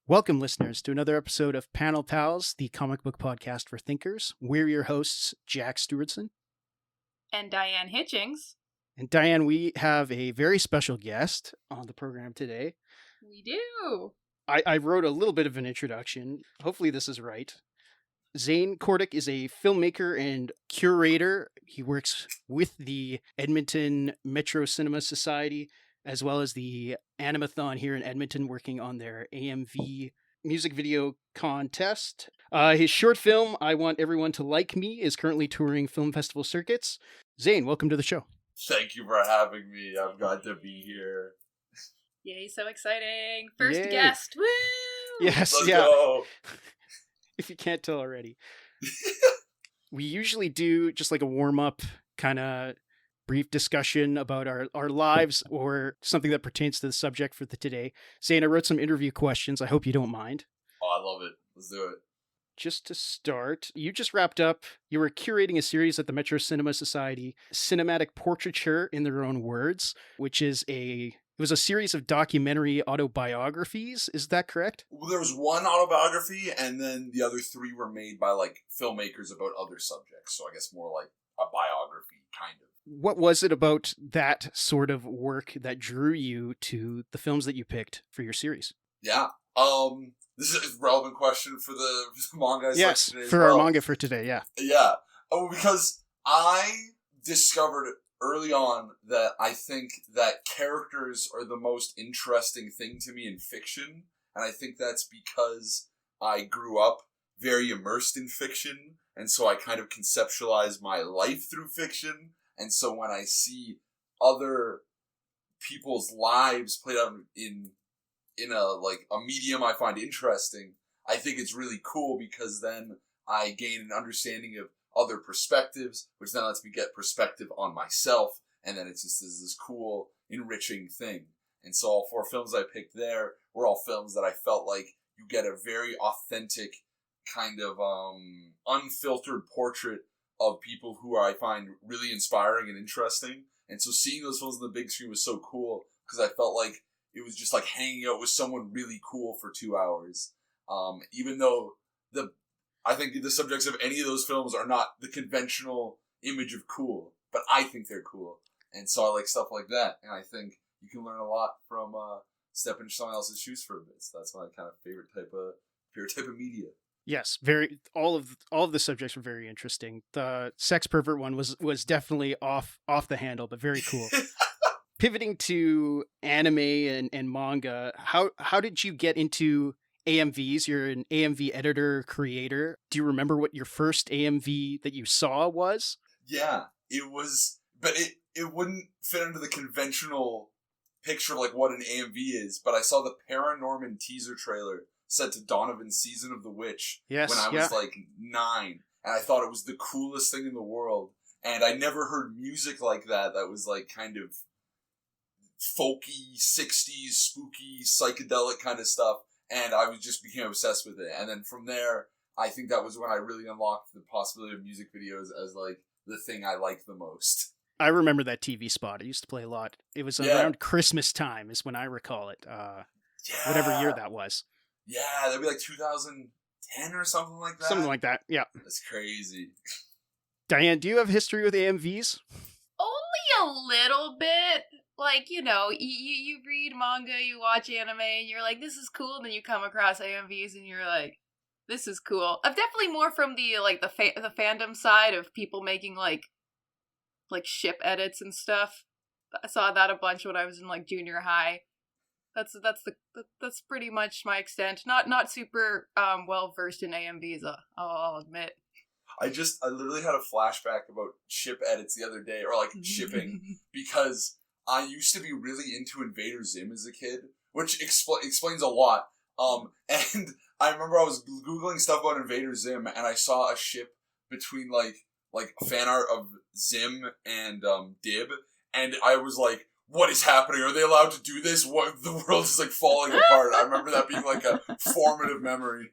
Welcome, listeners, to another episode of Panel Pals, the comic book podcast for thinkers. We're your hosts, Jack Stewartson. And Diane Hitchings. And Diane, we have a very special guest on the program today. We do. I wrote a little bit of an introduction. Hopefully this is right. Zane Kordich is a filmmaker and curator. He works with the Edmonton Metro Cinema Society, as well as the Animethon here in Edmonton, working on their AMV music video contest. His short film, I Want Everyone to Like Me, is currently touring film festival circuits. Zane, welcome to the show. Thank you for having me. I'm glad to be here. Yay, so exciting. First Yay. Guest. Woo! Yes, Let's yeah. go. If you can't tell already. We usually do just like a warm-up kind of brief discussion about our lives or something that pertains to the subject for today. Zane, I wrote some interview questions. I hope you don't mind. Oh, I love it. Let's do it. Just to start, you just wrapped up, you were curating a series at the Metro Cinema Society, Cinematic Portraiture in Their Own Words, which is it was a series of documentary autobiographies. Is that correct? Well, there was one autobiography, and then the other three were made by, like, filmmakers about other subjects. So I guess more like a biography, kind of. What was it about that sort of work that drew you to the films that you picked for your series? Yeah. This is a relevant question for the manga. Yes, for our manga for today, yeah. Yeah. Oh, because I discovered early on that I think that characters are the most interesting thing to me in fiction, and I think that's because I grew up very immersed in fiction, and so I kind of conceptualize my life through fiction, and so when I see other people's lives played out in a medium I find interesting, I think it's really cool because then I gain an understanding of other perspectives, which then lets me get perspective on myself, and then it's just this cool, enriching thing. And so all four films I picked there were all films that I felt like you get a very authentic kind of unfiltered portrait of people who I find really inspiring and interesting. And so seeing those films on the big screen was so cool because I felt like it was just like hanging out with someone really cool for 2 hours. Even though I think the subjects of any of those films are not the conventional image of cool, but I think they're cool. And so I like stuff like that. And I think you can learn a lot from stepping into someone else's shoes for a bit. So that's my kind of favorite type of media. Yes, all of the subjects were very interesting. The sex pervert one was definitely off the handle, but very cool. Pivoting to anime and manga, how did you get into AMVs? You're an AMV editor, creator. Do you remember what your first AMV that you saw was? Yeah, it was, but it wouldn't fit into the conventional picture of like what an AMV is, but I saw the Paranorman teaser trailer set to Donovan's Season of the Witch when I was like 9, and I thought it was the coolest thing in the world, and I never heard music like that was like kind of folky, 60s, spooky, psychedelic kind of stuff, and I just became obsessed with it. And then from there, I think that was when I really unlocked the possibility of music videos as like the thing I liked the most. I remember that TV spot. It used to play a lot. It was around Christmas time is when I recall it. Whatever year that was. Yeah, that'd be like 2010 or something like that. Something like that, yeah. That's crazy. Diane, do you have history with AMVs? Only a little bit. Like, you know, you read manga, you watch anime, and you're like, this is cool, and then you come across AMVs, and you're like, this is cool. I'm definitely more from the fandom side of people making, like ship edits and stuff. I saw that a bunch when I was in, like, junior high. That's pretty much my extent. Not super well versed in AMVs, I'll admit. I literally had a flashback about ship edits the other day, or like shipping, because I used to be really into Invader Zim as a kid, which explains a lot. And I remember I was Googling stuff about Invader Zim, and I saw a ship between like fan art of Zim and Dib, and I was like, what is happening? Are they allowed to do this? What, the world is like falling apart. I remember that being like a formative memory.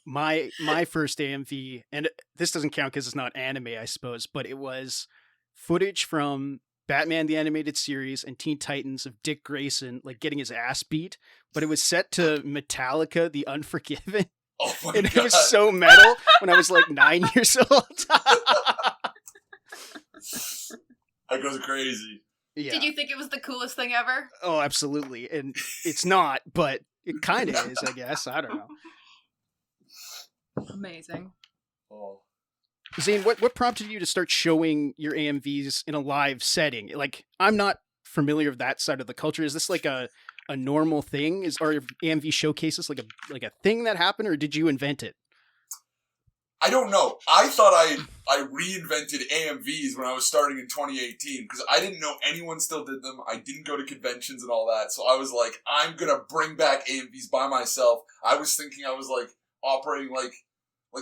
My first AMV, and this doesn't count because it's not anime, I suppose, but it was footage from Batman the Animated Series and Teen Titans of Dick Grayson, like, getting his ass beat, but it was set to Metallica, The Unforgiven. Oh my And god. it was so metal when I was like 9 years old. That goes crazy. Yeah. Did you think it was the coolest thing ever? Oh, absolutely. And it's not, but it kind of is, I guess. I don't know. Amazing. Oh. Zane, what prompted you to start showing your AMVs in a live setting? Like, I'm not familiar with that side of the culture. Is this like a normal thing? Are AMV showcases like a thing that happened, or did you invent it? I don't know. I thought I reinvented AMVs when I was starting in 2018 because I didn't know anyone still did them. I didn't go to conventions and all that. So I was like, I'm going to bring back AMVs by myself. I was thinking I was like operating like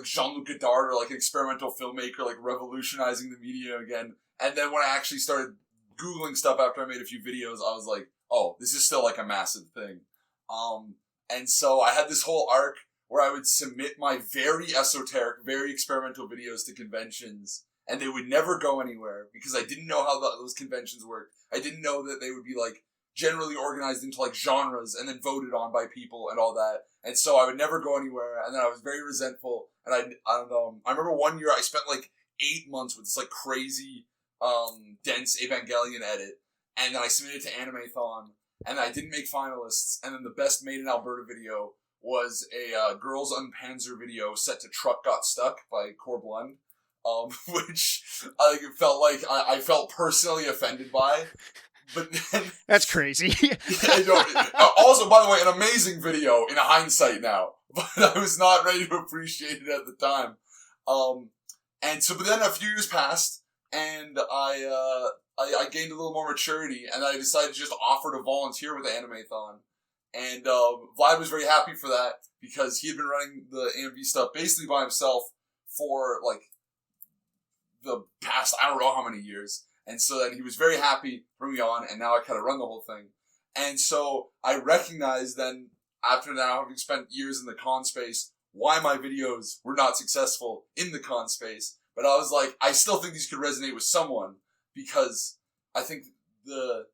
Jean-Luc Godard or like an experimental filmmaker, like revolutionizing the medium again. And then when I actually started Googling stuff after I made a few videos, I was like, oh, this is still like a massive thing. And so I had this whole arc where I would submit my very esoteric, very experimental videos to conventions, and they would never go anywhere because I didn't know how those conventions worked. I didn't know that they would be like generally organized into like genres and then voted on by people and all that. And so I would never go anywhere, and then I was very resentful. And I remember one year I spent like 8 months with this like crazy, dense Evangelion edit, and then I submitted it to Animethon, and I didn't make finalists. And then the best made in Alberta video was a Girls Unpanzer video set to Truck Got Stuck by Corblund, which I felt like I felt personally offended by. But then, that's crazy. Also, by the way, an amazing video in hindsight now, but I was not ready to appreciate it at the time. But then a few years passed, and I gained a little more maturity, and I decided to just offer to volunteer with Animethon. And Vlad was very happy for that because he had been running the AMV stuff basically by himself for like the past I don't know how many years. And so then he was very happy to bring me on, and now I kind of run the whole thing. And so I recognized then, after now having spent years in the con space, why my videos were not successful in the con space. But I was like, I still think these could resonate with someone because I think the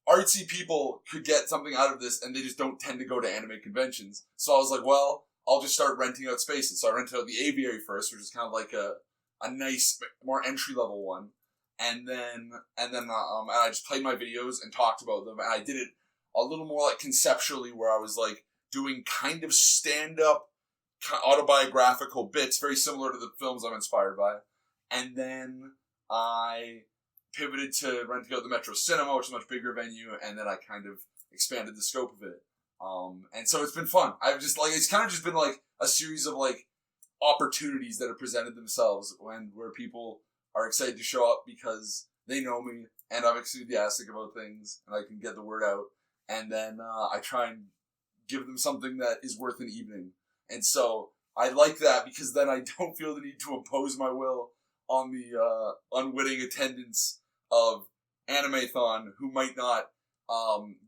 artsy people could get something out of this, and they just don't tend to go to anime conventions. So I was like, well, I'll just start renting out spaces. So I rented out the aviary first, which is kind of like a nice, more entry-level one. And then I just played my videos and talked about them. And I did it a little more like conceptually, where I was like doing kind of stand-up autobiographical bits, very similar to the films I'm inspired by. And then I pivoted to renting out the Metro Cinema, which is a much bigger venue. And then I kind of expanded the scope of it. And so it's been fun. I've just like, it's kind of just been like a series of like opportunities that have presented themselves where people are excited to show up because they know me and I'm enthusiastic about things and I can get the word out. And then I try and give them something that is worth an evening. And so I like that because then I don't feel the need to impose my will on the unwitting attendance of Animethon who might not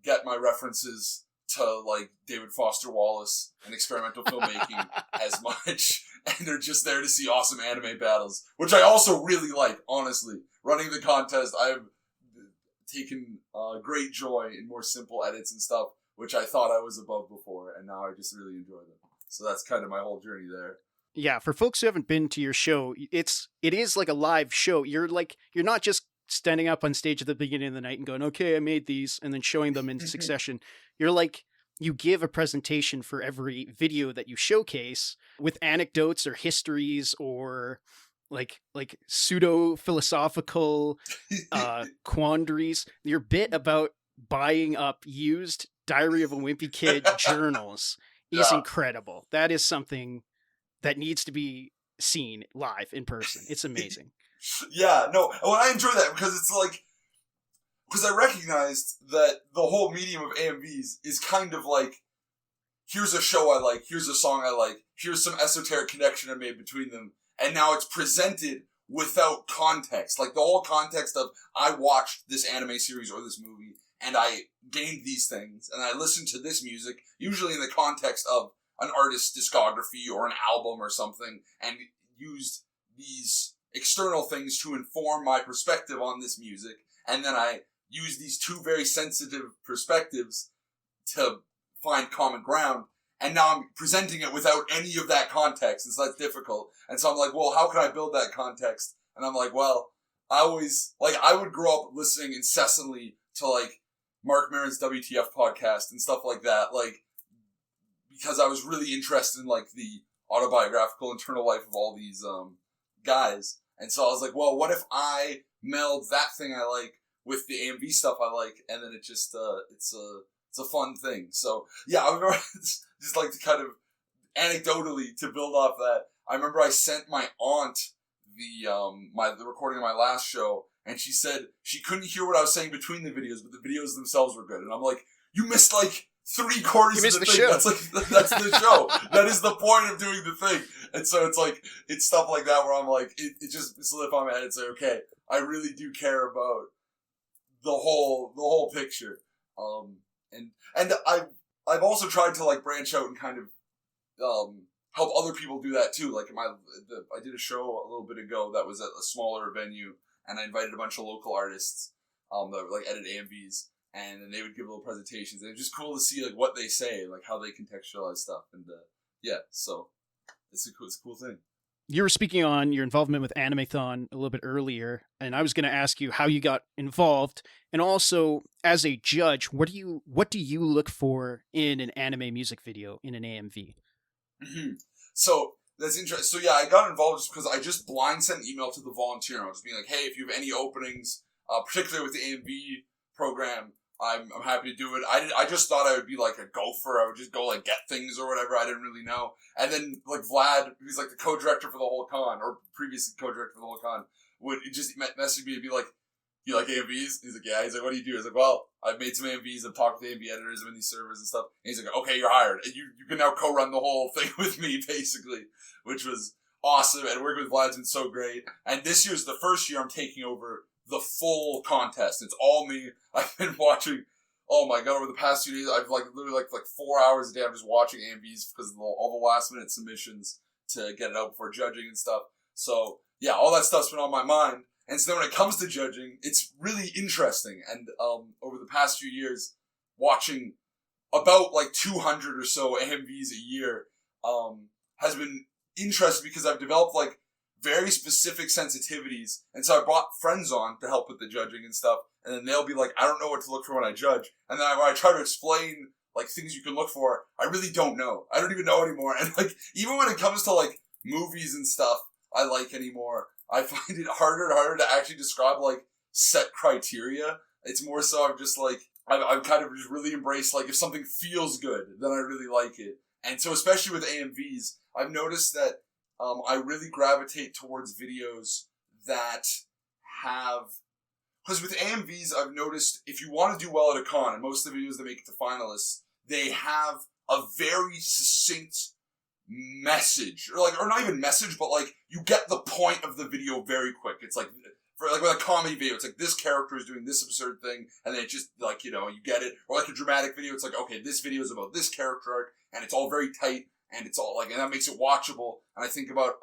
get my references to like David Foster Wallace and experimental filmmaking as much. And they're just there to see awesome anime battles, which I also really like, honestly. Running the contest, I've taken great joy in more simple edits and stuff, which I thought I was above before, and now I just really enjoy them. So that's kind of my whole journey there. Yeah, for folks who haven't been to your show, it is like a live show. You're not just standing up on stage at the beginning of the night and going, okay, I made these, and then showing them in succession. You're like, you give a presentation for every video that you showcase with anecdotes or histories or like pseudo-philosophical quandaries. Your bit about buying up used Diary of a Wimpy Kid journals is incredible. That is something that needs to be seen live in person. It's amazing. Yeah, no, well, I enjoy that because it's like, because I recognized that the whole medium of AMVs is kind of like, here's a show I like, here's a song I like, here's some esoteric connection I made between them, and now it's presented without context. Like, the whole context of, I watched this anime series or this movie, and I gained these things, and I listened to this music, usually in the context of an artist's discography or an album or something, and used these external things to inform my perspective on this music, and then I use these two very sensitive perspectives to find common ground, and now I'm presenting it without any of that context, and so that's difficult. And so I'm like, well, how can I build that context? And I'm like, well, I would grow up listening incessantly to, like, Mark Maron's WTF podcast and stuff like that, like, because I was really interested in, like, the autobiographical internal life of all these, guys. And so I was like, well, what if I meld that thing I like with the AMV stuff I like, and then it just, it's a fun thing. So, yeah, I remember, just like to kind of, anecdotally, to build off that, I remember I sent my aunt the recording of my last show, and she said she couldn't hear what I was saying between the videos, but the videos themselves were good. And I'm like, you missed like 3/4 of the thing. Show. That's the show. That is the point of doing the thing. And so it's like, it's stuff like that where I'm like, it just slip on my head and say, okay, I really do care about the whole picture. And I've also tried to, like, branch out and kind of help other people do that too. Like, I did a show a little bit ago that was at a smaller venue, and I invited a bunch of local artists that would, like, edit AMVs, and then they would give little presentations. And it was just cool to see, like, what they say, like, how they contextualize stuff. And yeah, so it's a cool thing. You were speaking on your involvement with Animethon a little bit earlier, and I was going to ask you how you got involved, and also, as a judge, what do you look for in an anime music video, in an AMV? Mm-hmm. So, that's interesting. So, yeah, I got involved just because I just blind sent an email to the volunteer, and I was just being like, hey, if you have any openings, particularly with the AMV program, I'm happy to do it. I just thought I would be like a gopher. I would just go, like, get things or whatever. I didn't really know. And then, like, Vlad, who's, like, the co-director for the whole con, or previously co-director for the whole con, would just message me and be like, you like AMVs? He's like, yeah. He's like, what do you do? He's like, well, I've made some AMVs. I've talked to the AMV editors. I'm in these servers and stuff. And he's like, okay, you're hired. And you can now co-run the whole thing with me, basically, which was awesome. And working with Vlad's been so great. And this year's the first year I'm taking over the full contest. It's all me. I've been watching, oh my god, over the past 2 days, I've literally like 4 hours a day. I'm just watching AMVs because of all the last minute submissions to get it out before judging and stuff. So yeah, all that stuff's been on my mind. And so then when it comes to judging, it's really interesting. And over the past few years, watching about like 200 or so AMVs a year has been interesting because I've developed like very specific sensitivities. And so I brought friends on to help with the judging and stuff. And then they'll be like, I don't know what to look for when I judge. And then when I try to explain like things you can look for, I really don't know. I don't even know anymore. And like, even when it comes to like movies and stuff I like anymore, I find it harder and harder to actually describe like set criteria. It's more so I'm just like, I've kind of just really embraced like if something feels good, then I really like it. And so especially with AMVs, I've noticed that I really gravitate towards videos that have, because with AMVs I've noticed if you want to do well at a con, and most of the videos that make it to finalists, they have a very succinct message, or not even message, but like you get the point of the video very quick. It's like, for like with a comedy video, it's like this character is doing this absurd thing, and then it just like, you know, you get it. Or like a dramatic video, it's like, okay, this video is about this character arc, and it's all very tight, and it's all like, and that makes it watchable. And I think about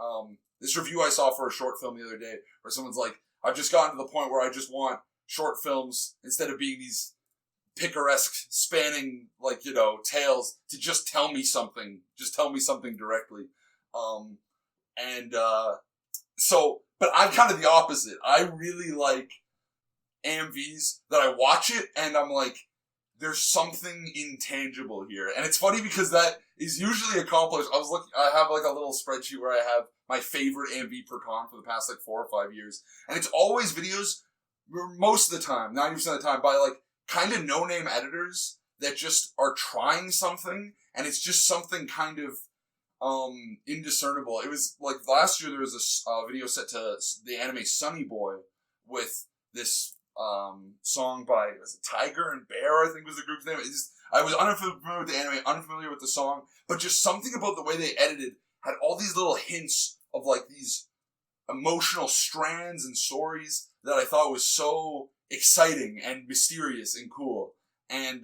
this review I saw for a short film the other day, where someone's like, I've just gotten to the point where I just want short films, instead of being these picaresque, spanning, like, you know, tales, to just tell me something directly. So, but I'm kind of the opposite. I really like AMVs that I watch it and I'm like, there's something intangible here. And it's funny because that is usually accomplished. I have like a little spreadsheet where I have my favorite AMV per con for the past like 4 or 5 years. And it's always videos, most of the time, 90% of the time, by like kind of no-name editors that just are trying something, and it's just something kind of indiscernible. It was like last year there was a video set to the anime Sunny Boy with this song by, was it Tiger and Bear, I think was the group's name. I was unfamiliar with the anime, unfamiliar with the song, but just something about the way they edited had all these little hints of like these emotional strands and stories that I thought was so exciting and mysterious and cool. And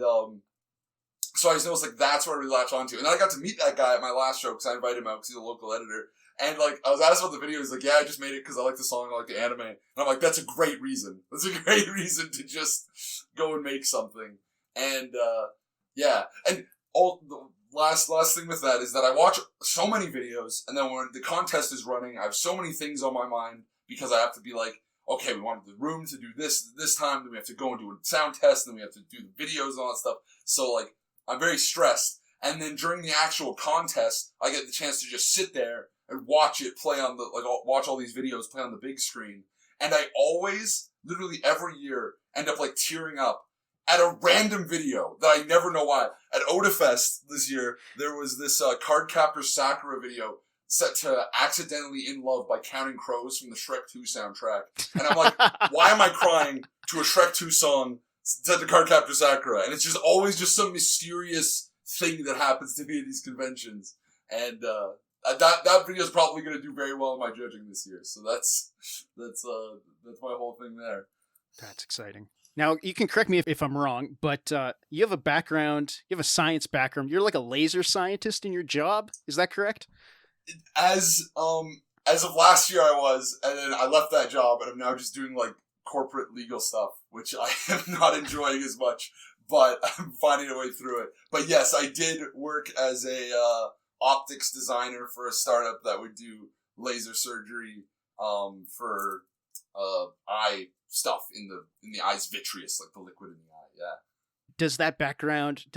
so I just noticed like that's what I really latched onto. And then I got to meet that guy at my last show because I invited him out because he's a local editor. And, like, I was asked about the video, he's like, yeah, I just made it because I like the song, I like the anime. And I'm like, that's a great reason. That's a great reason to just go and make something. And, yeah. And the last thing with that is that I watch so many videos, and then when the contest is running, I have so many things on my mind, because I have to be like, okay, we wanted the room to do this time, then we have to go and do a sound test, then we have to do the videos and all that stuff. So, like, I'm very stressed. And then during the actual contest, I get the chance to just sit there and watch it play on watch all these videos play on the big screen. And I always, literally every year, end up, like, tearing up at a random video that I never know why. At Otafest this year, there was this Cardcaptor Sakura video set to Accidentally in Love by Counting Crows from the Shrek 2 soundtrack. And I'm like, why am I crying to a Shrek 2 song set to Cardcaptor Sakura? And it's just always just some mysterious thing that happens to me at these conventions. And that video is probably going to do very well in my judging this year. So that's my whole thing there. That's exciting. Now, you can correct me if I'm wrong, but you have a science background. You're like a laser scientist in your job. Is that correct? As of last year I was, and then I left that job, and I'm now just doing, like, corporate legal stuff, which I am not enjoying as much, but I'm finding a way through it. But yes, I did work as a optics designer for a startup that would do laser surgery for eye stuff in the eye's vitreous, like the liquid in the eye. Yeah. Does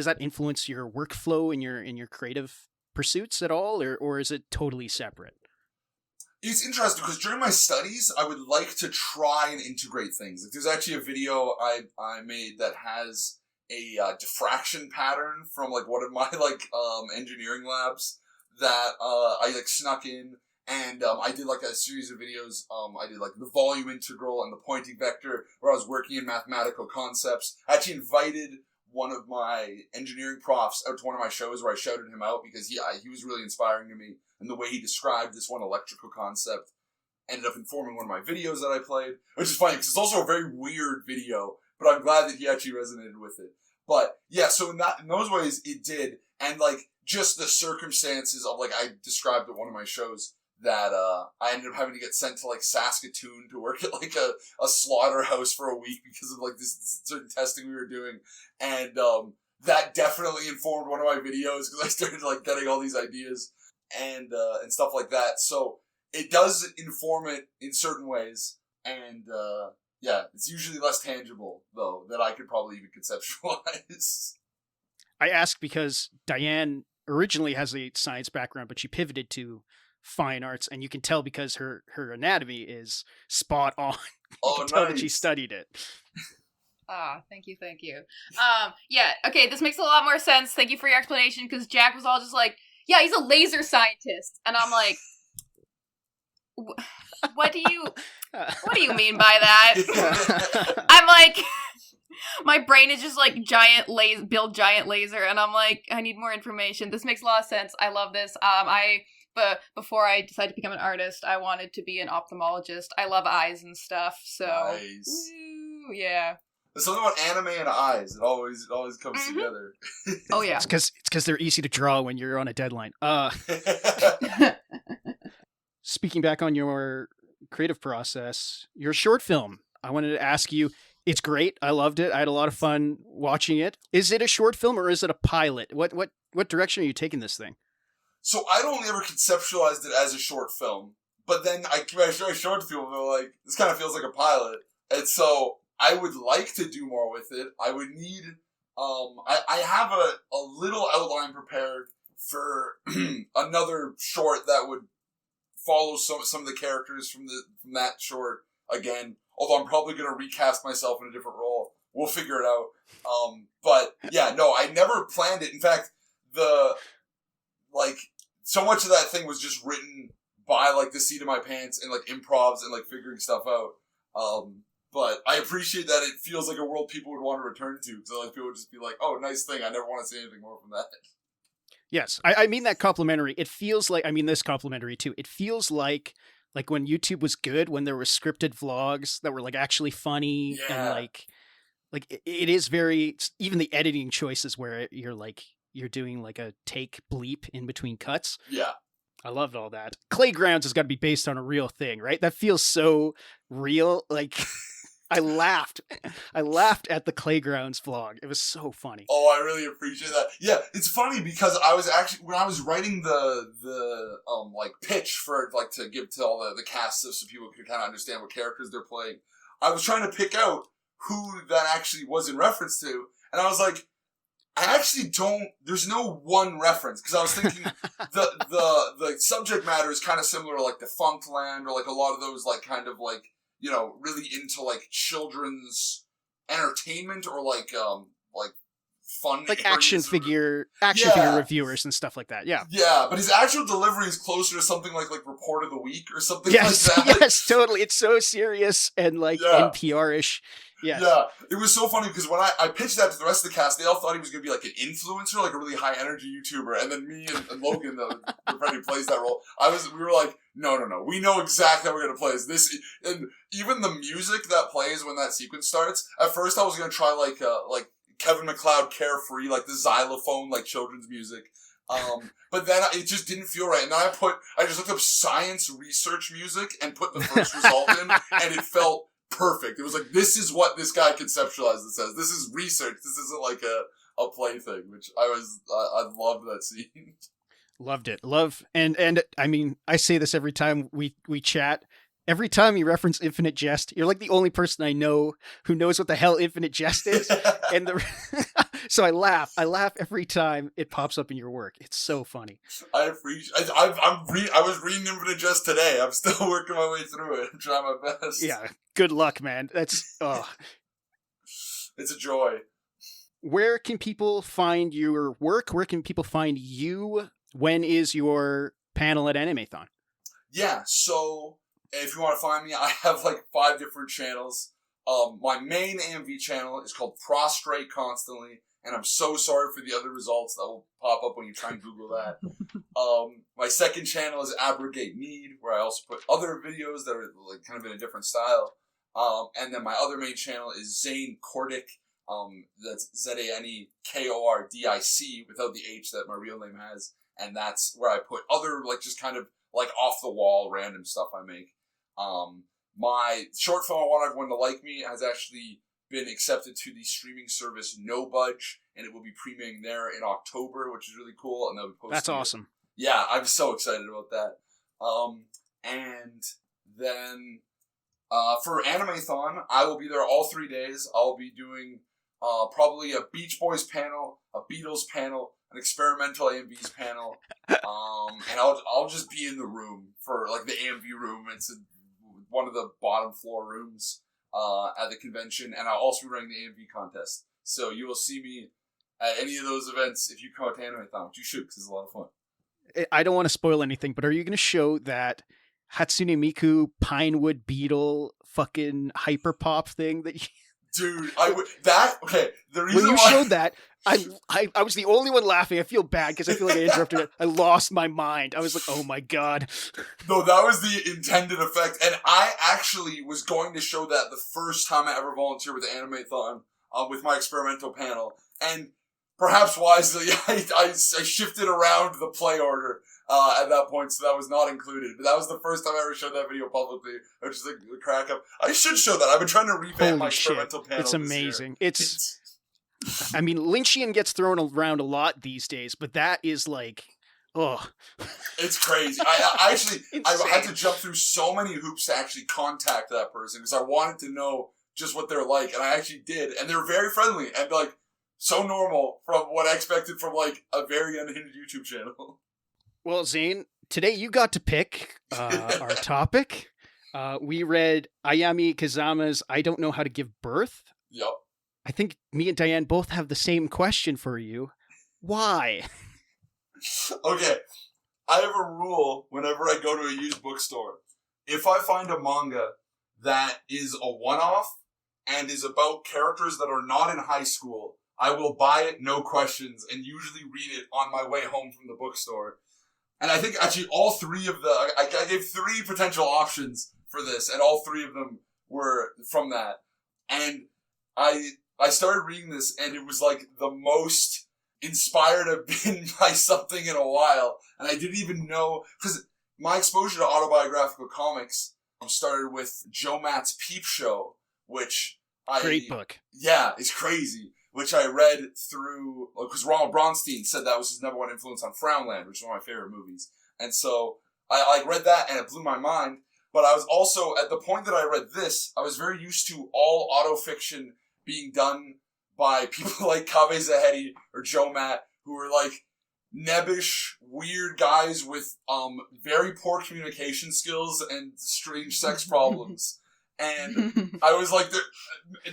that influence your workflow in your creative pursuits at all, or is it totally separate? It's interesting because during my studies, I would like to try and integrate things. Like, there's actually a video I made that has a diffraction pattern from, like, one of my, like, engineering labs that I, like, snuck in. And I did, like, a series of videos. I did, like, the volume integral and the pointing vector, where I was working in mathematical concepts. I actually invited one of my engineering profs out to one of my shows where I shouted him out because he was really inspiring to me. And the way he described this one electrical concept ended up informing one of my videos that I played, which is funny because it's also a very weird video, but I'm glad that he actually resonated with it. But yeah, so in those ways it did. And, like, just the circumstances of, like, I described at one of my shows that I ended up having to get sent to, like, Saskatoon to work at, like, a slaughterhouse for a week because of, like, this certain testing we were doing. And that definitely informed one of my videos because I started, like, getting all these ideas and stuff like that. So it does inform it in certain ways. And yeah, it's usually less tangible, though, that I could probably even conceptualize. I ask because Diane originally has a science background, but she pivoted to fine arts, and you can tell because her anatomy is spot on. You can tell that she studied it. Thank you. Yeah, okay, this makes a lot more sense. Thank you for your explanation, because Jack was all just like, yeah, he's a laser scientist. And I'm like, what do you mean by that? I'm like, my brain is just like build giant laser, and I'm like, I need more information. This makes a lot of sense. I love this. But before I decided to become an artist, I wanted to be an ophthalmologist. I love eyes and stuff, so nice. Woo, yeah. There's something about anime and eyes. It always comes together. Oh yeah. It's because they're easy to draw when you're on a deadline. Speaking back on your creative process, your short film, I wanted to ask you, it's great. I loved it. I had a lot of fun watching it. Is it a short film or is it a pilot? What direction are you taking this thing? So I'd only ever conceptualized it as a short film, but then I showed short film, they're like, this kind of feels like a pilot. And so I would like to do more with it. I would need, I have a little outline prepared for another short that would follow some of the characters from that short again. Although I'm probably going to recast myself in a different role. We'll figure it out. But yeah, no, I never planned it. In fact, so much of that thing was just written by, like, the seat of my pants and, like, improvs and, like, figuring stuff out. But I appreciate that it feels like a world people would want to return to, because, like, people would just be like, oh, nice thing. I never want to say anything more from that. Yes, I mean that complimentary. It feels like, I mean this complimentary too. It feels like when YouTube was good, when there were scripted vlogs that were, like, actually funny. Yeah. And like it is very, even the editing choices where you're doing, like, a take bleep in between cuts. Yeah. I loved all that. Claygrounds has got to be based on a real thing, right? That feels so real. Like, I laughed. I laughed at the Claygrounds vlog. It was so funny. Oh, I really appreciate that. Yeah, it's funny because I was actually, when I was writing the like pitch for it, like to give to all the cast so people could kind of understand what characters they're playing, I was trying to pick out who that actually was in reference to, and I was like, I actually don't, there's no one reference, because I was thinking the subject matter is kind of similar to like Defunctland, or like a lot of those like kind of like, you know, really into like children's entertainment, or like fun, like action figure reviewers and stuff like that. Yeah. Yeah, but his actual delivery is closer to something like Report of the Week or something like that. Yes, totally. It's so serious and like NPR-ish. Yes. Yeah, it was so funny because when I pitched that to the rest of the cast, they all thought he was going to be like an influencer, like a really high energy YouTuber, and then me and Logan, the friend who plays that role, we were like, no, we know exactly how we're going to play this. And even the music that plays when that sequence starts, at first I was going to try like Kevin MacLeod Carefree, like the xylophone, like children's music. But then it just didn't feel right. And then I just looked up science research music and put the first result in, and it felt perfect. It was like, this is what this guy conceptualized it as. This is research. This isn't like a play thing, which I loved that scene. Loved it. And I mean, I say this every time we chat. Every time you reference Infinite Jest, you're like the only person I know who knows what the hell Infinite Jest is. And so I laugh every time it pops up in your work. It's so funny. I appreciate. I was reading Infinite Jest today. I'm still working my way through it. I'm trying my best. Yeah. Good luck, man. That's It's a joy. Where can people find your work? Where can people find you? When is your panel at Animethon? Yeah. So, if you want to find me, I have like 5 different channels. My main AMV channel is called Prostrate Constantly, and I'm so sorry for the other results that will pop up when you try and Google that. My second channel is Abrogate Need, where I also put other videos that are like kind of in a different style. And then my other main channel is Zane Kordich. That's ZaneKordic without the H that my real name has, and that's where I put other like just kind of like off the wall random stuff I make. My short film, I Want Everyone to Like Me, has actually been accepted to the streaming service No Budge, and it will be premiering there in October, which is really cool. And they'll be posting. That's awesome. Yeah, I'm so excited about that. And then for Animethon, I will be there all 3 days. I'll be doing probably a Beach Boys panel, a Beatles panel, an experimental AMVs panel, and I'll just be in the room for like the AMV room. It's one of the bottom floor rooms at the convention, and I'll also be running the AMV contest. So you will see me at any of those events if you come out to Animethon, which you should, because it's a lot of fun. I don't want to spoil anything, but are you going to show that Hatsune Miku Pinewood Beetle fucking hyperpop thing that you... Dude, okay, the reason when you why... showed that, I was the only one laughing. I feel bad because I feel like I interrupted it. I lost my mind. I was like, oh my god. No, that was the intended effect, and I actually was going to show that the first time I ever volunteered with Animethon with my experimental panel, and perhaps wisely, I shifted around the play order at that point, so that was not included. But that was the first time I ever showed that video publicly, which is like a crack up. I should show that. I've been trying to revamp my experimental panel. It's amazing. I mean, Lynchian gets thrown around a lot these days, but that is like, oh. It's crazy. I actually, I had to jump through so many hoops to actually contact that person because I wanted to know just what they're like, and I actually did. And they're very friendly and like so normal from what I expected from like a very unhinged YouTube channel. Well, Zane, today you got to pick our topic. We read Ayami Kazama's I Don't Know How to Give Birth. Yep. I think me and Diane both have the same question for you. Why? Okay. I have a rule whenever I go to a used bookstore. If I find a manga that is a one-off and is about characters that are not in high school, I will buy it, no questions, and usually read it on my way home from the bookstore. And I think actually all 3 of I gave 3 potential options for this, and all 3 of them were from that. And I started reading this, and it was like the most inspired I've been by something in a while. And I didn't even know, because my exposure to autobiographical comics started with Joe Matt's Peep Show, which Great book. Yeah, it's crazy. Which I read through, because Ronald Bronstein said that was his number one influence on Frownland, which is one of my favorite movies. And so I read that and it blew my mind. But I was also, at the point that I read this, I was very used to all autofiction being done by people like Kaveh Zahedi or Joe Matt, who were like nebbish, weird guys with very poor communication skills and strange sex problems. And I was like,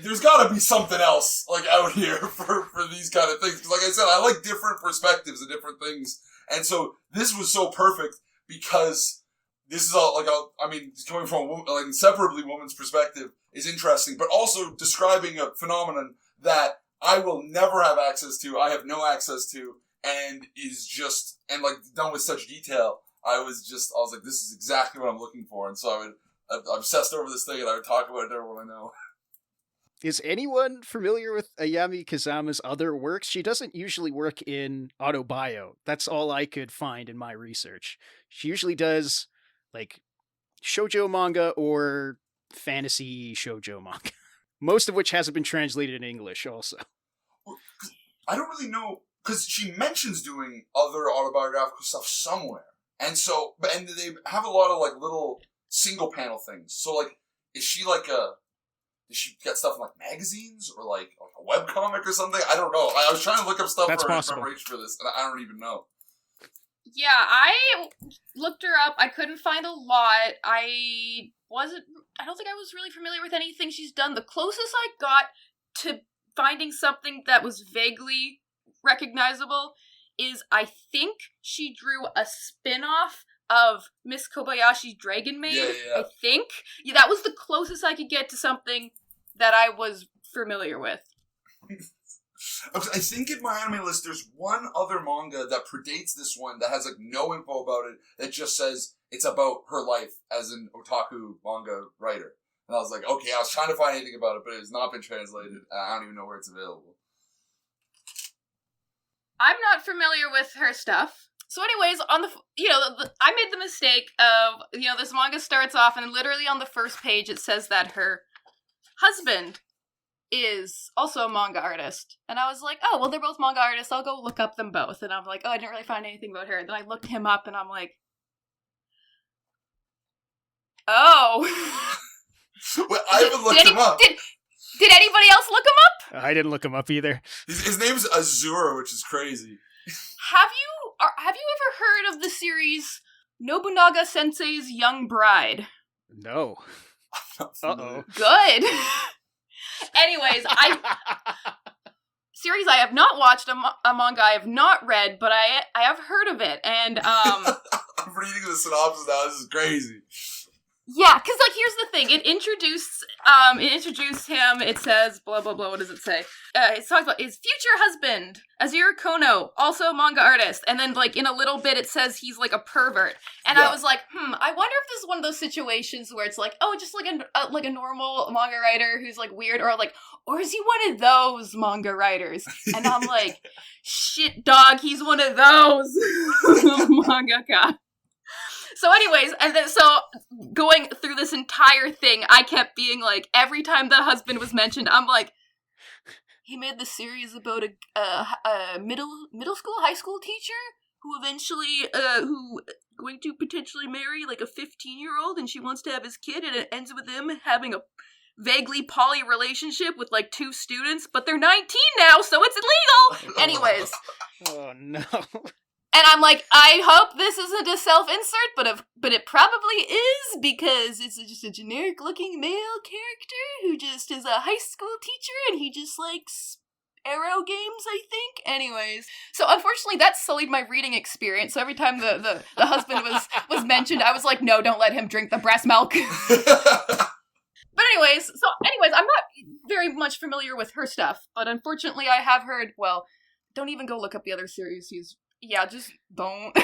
there's got to be something else like out here for these kind of things. Because like I said, I like different perspectives and different things. And so this was so perfect because this is coming from a woman, like inseparably woman's perspective is interesting, but also describing a phenomenon that I will never have access to. I have no access to, and is just, and like done with such detail. I was like, this is exactly what I'm looking for. And so I obsessed over this thing, and I would talk about it to everyone I know. Is anyone familiar with Ayami Kazama's other works? She doesn't usually work in autobio. That's all I could find in my research. She usually does, like, shoujo manga or fantasy shoujo manga. Most of which hasn't been translated in English, also. I don't really know, because she mentions doing other autobiographical stuff somewhere. And so, and they have a lot of, like, little single panel things. So, like, does she get stuff in, like, magazines or, like a webcomic or something? I don't know. I was trying to look up stuff That's for possible. preparation for this, and I don't even know. Yeah, I looked her up. I couldn't find a lot. I don't think I was really familiar with anything she's done. The closest I got to finding something that was vaguely recognizable is I think she drew a spin-off of Miss Kobayashi's Dragon Maid. Yeah. I think. Yeah, that was the closest I could get to something that I was familiar with. I think in my anime list there's one other manga that predates this one that has like no info about it, that just says it's about her life as an otaku manga writer. And I was like, okay, I was trying to find anything about it, but it has not been translated. I don't even know where it's available. I'm not familiar with her stuff. So anyways, I made the mistake of, this manga starts off and literally on the first page it says that her husband is also a manga artist. And I was like, oh, well, they're both manga artists. I'll go look up them both. And I'm like, oh, I didn't really find anything about her. And then I looked him up and I'm like, oh. Well, I haven't looked him up. Did anybody else look him up? I didn't look him up either. His name's Azura, which is crazy. Have you ever heard of the series Nobunaga Sensei's Young Bride? No. Uh-oh. Good. Anyways, series I have not watched, a manga I have not read, but I have heard of it, and I'm reading the synopsis now. This is crazy. Yeah, because, like, here's the thing. It introduced him. It says, blah, blah, blah, what does it say? It talks about his future husband, Azure Kono, also a manga artist. And then, like, in a little bit, it says he's, like, a pervert. And I was like, I wonder if this is one of those situations where it's like, oh, just, like a normal manga writer who's, like, weird, or is he one of those manga writers? And I'm like, shit, dog, he's one of those mangaka. So anyways, and then so going through this entire thing, I kept being like, every time the husband was mentioned, I'm like, he made the series about a middle school, high school teacher who eventually, who going to potentially marry like a 15-year-old, and she wants to have his kid, and it ends with him having a vaguely poly relationship with like 2 students, but they're 19 now, so it's illegal. Anyways. Oh no. And I'm like, I hope this isn't a self-insert, but it probably is, because it's just a generic-looking male character who just is a high school teacher, and he just likes arrow games, I think. Anyways, so unfortunately, that sullied my reading experience. So every time the husband was mentioned, I was like, no, don't let him drink the breast milk. But anyways, I'm not very much familiar with her stuff, but unfortunately, I have heard. Well, don't even go look up the other series. Yeah, just don't.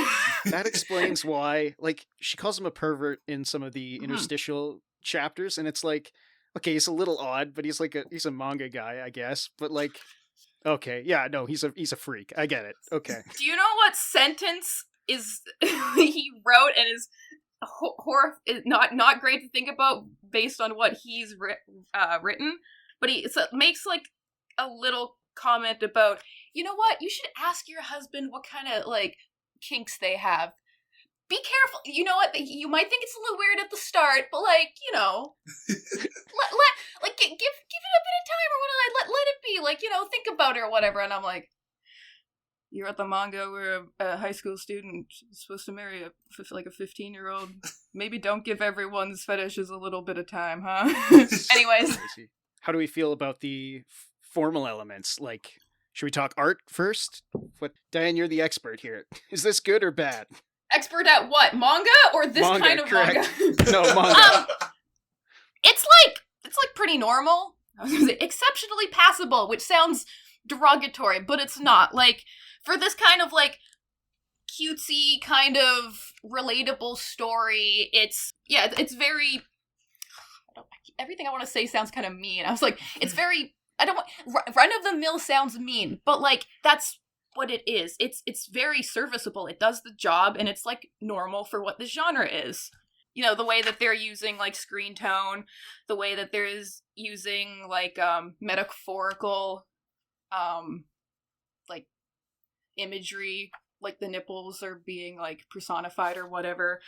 That explains why, like, she calls him a pervert in some of the interstitial chapters, and it's like, okay, he's a little odd, but he's a manga guy, I guess. But like, okay, yeah, no, he's a freak. I get it. Okay. Do you know what sentence is he wrote and is is not great to think about based on what he's written, but he makes like a little comment about, you know what, you should ask your husband what kind of like kinks they have. Be careful. You know what? You might think it's a little weird at the start, but like, you know, like give it a bit of time or whatever. Let it be. Like, you know, think about it or whatever. And I'm like, you wrote the manga where a high school student is supposed to marry a 15-year-old. Maybe don't give everyone's fetishes a little bit of time, huh? Anyways, how do we feel about the formal elements? Like, should we talk art first? What, Diane? You're the expert here. Is this good or bad? Expert at what? Manga or this manga, kind of correct. manga? No, manga. It's like pretty normal. I was gonna say exceptionally passable, which sounds derogatory, but it's not. Like, for this kind of like cutesy kind of relatable story, it's very, everything I want to say sounds kind of mean. I was like, it's very, run of the mill sounds mean, but like that's what it is. It's very serviceable. It does the job, and it's like normal for what the genre is. You know, the way that they're using like screen tone, the way that there is using like metaphorical like imagery, like the nipples are being like personified or whatever.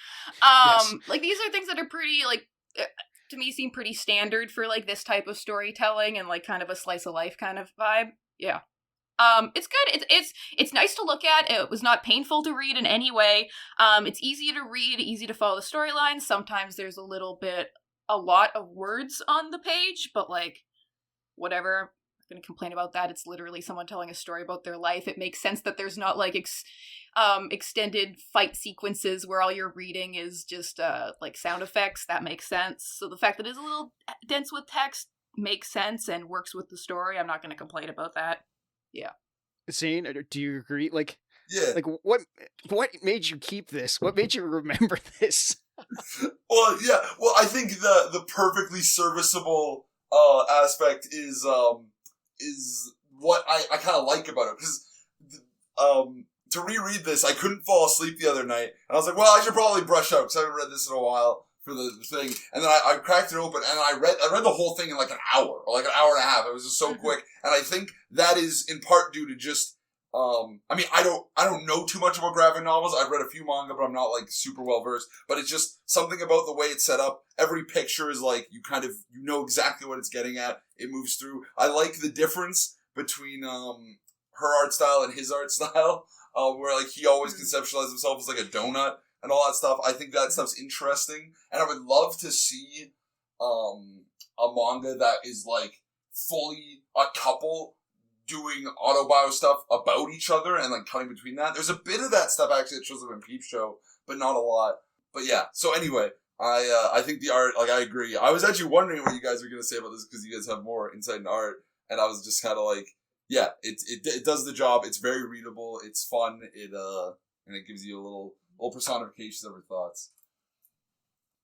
Yes. Like these are things that are pretty like to me seem pretty standard for like this type of storytelling and like kind of a slice of life kind of vibe. Yeah. It's good. It's nice to look at. It was not painful to read in any way. It's easy to read, easy to follow the storylines. Sometimes there's a lot of words on the page, but like, whatever. I'm not gonna complain about that. It's literally someone telling a story about their life. It makes sense that there's not like extended fight sequences where all you're reading is just like sound effects. That makes sense. So the fact that it's a little dense with text makes sense and works with the story. I'm not gonna complain about that. Yeah. Zane, do you agree? Like, Yeah. like what made you keep this? What made you remember this? Well, yeah. Well, I think the perfectly serviceable aspect is what I kind of like about it, because to reread this, I couldn't fall asleep the other night, and I was like, well, I should probably brush up because I haven't read this in a while for the thing, and then I cracked it open, and I read the whole thing in like an hour, or like an hour and a half. It was just so quick, and I think that is in part due to just, I mean, I don't know too much about graphic novels. I've read a few manga, but I'm not like super well versed, but it's just something about the way it's set up. Every picture is like, you know exactly what it's getting at. It moves through. I like the difference between, her art style and his art style, where like he always conceptualizes himself as like a donut and all that stuff. I think that stuff's interesting, and I would love to see a manga that is like fully a couple doing autobio stuff about each other and like cutting between that. There's a bit of that stuff actually that shows up in Peep Show, but not a lot. But yeah, so anyway, I think the art, like, I agree. I was actually wondering what you guys were going to say about this because you guys have more insight in art, and I was just kind of like, yeah, it does the job. It's very readable. It's fun. And it gives you a little personification of her thoughts.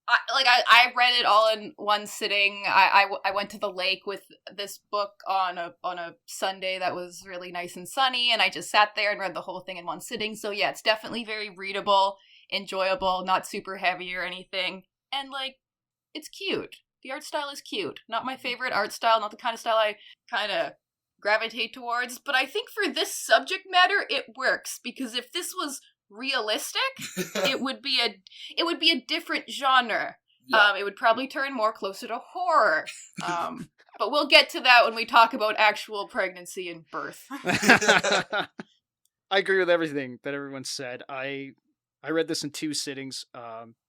I read it all in one sitting. I went to the lake with this book on a Sunday that was really nice and sunny, and I just sat there and read the whole thing in one sitting. So yeah, it's definitely very readable, enjoyable, not super heavy or anything, and like, it's cute. The art style is cute. Not my favorite art style, not the kind of style I kind of gravitate towards, but I think for this subject matter it works, because if this was realistic, it would be a different genre. Yeah. It would probably turn more closer to horror. But we'll get to that when we talk about actual pregnancy and birth. I agree with everything that everyone said. I read this in 2 sittings,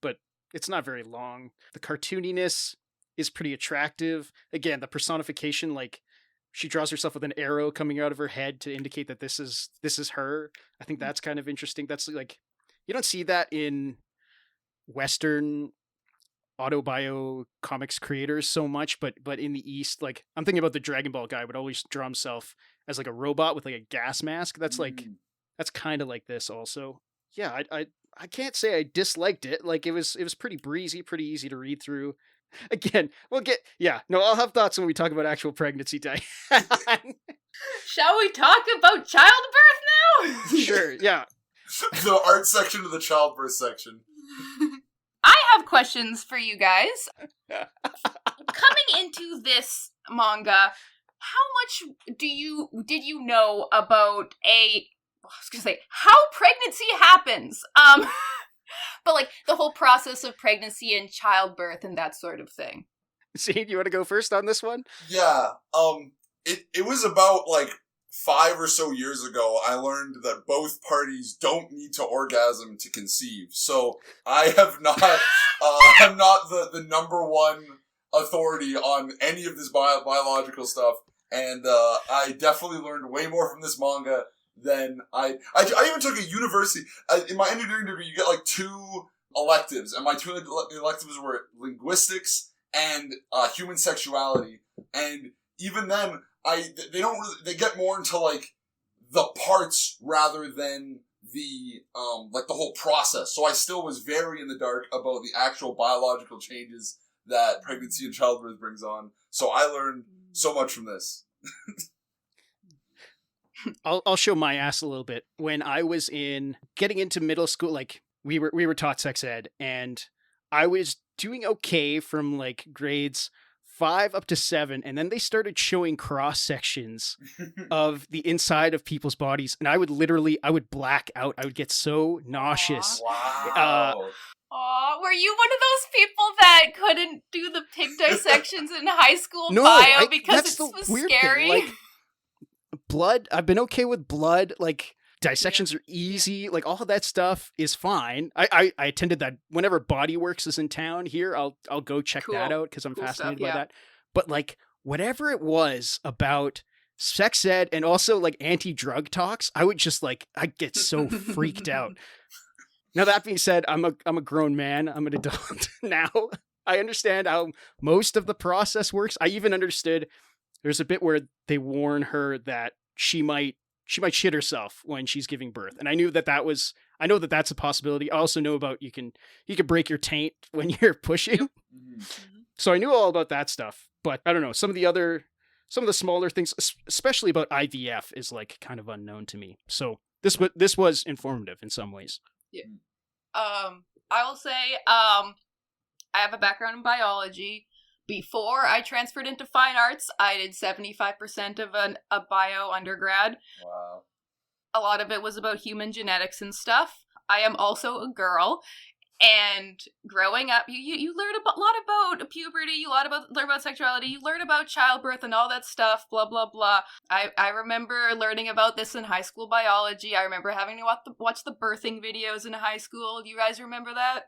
but it's not very long. The cartooniness is pretty attractive. Again, the personification, like, she draws herself with an arrow coming out of her head to indicate that this is her. I think that's kind of interesting. That's like, you don't see that in Western autobio comics creators so much, but in the East, like, I'm thinking about the Dragon Ball guy would always draw himself as like a robot with like a gas mask. That's like, that's kind of like this also. Yeah, I can't say I disliked it. Like, it was pretty breezy, pretty easy to read through. Again, I'll have thoughts when we talk about actual pregnancy, Diane. Shall we talk about childbirth now? Sure, yeah. The art section to the childbirth section. I have questions for you guys. Coming into this manga, how much did you know about how pregnancy happens? But like the whole process of pregnancy and childbirth and that sort of thing. Zane, you want to go first on this one? Yeah. It was about like 5 or so years ago, I learned that both parties don't need to orgasm to conceive. So I have not, I'm not the number one authority on any of this biological stuff. And I definitely learned way more from this manga than I even took a university. In my engineering degree, you get like 2 electives. And my 2 electives were linguistics and human sexuality. And even then, they get more into like the parts rather than the like the whole process. So I still was very in the dark about the actual biological changes that pregnancy and childbirth brings on. So I learned so much from this. I'll show my ass a little bit. When I was getting into middle school, like we were taught sex ed, and I was doing okay from like grades 5 up to 7, and then they started showing cross sections of the inside of people's bodies, and I would black out. I would get so nauseous. Wow. Aw, were you one of those people that couldn't do the pig dissections in high school because it was scary? Like, blood, I've been okay with blood. Like, dissections are easy. Like, all of that stuff is fine. I attended that whenever Body Works is in town here. I'll go check that out because I'm fascinated by that. But like, whatever it was about sex ed and also like anti-drug talks, I would just like, I get so freaked out. Now that being said, I'm a grown man. I'm an adult now. I understand how most of the process works. I even understood there's a bit where they warn her that she might shit herself when she's giving birth. And I know that that's a possibility. I also know about you can break your taint when you're pushing. So I knew all about that stuff, but I don't know. Some of the smaller things, especially about IVF, is like kind of unknown to me. So this was informative in some ways. Yeah. I will say, I have a background in biology. Before I transferred into fine arts, I did 75% of a bio undergrad. Wow. A lot of it was about human genetics and stuff. I am also a girl, and growing up, you learn a lot about puberty, you learn about sexuality, you learn about childbirth and all that stuff, blah, blah, blah. I remember learning about this in high school biology. I remember having to watch the birthing videos in high school. Do you guys remember that?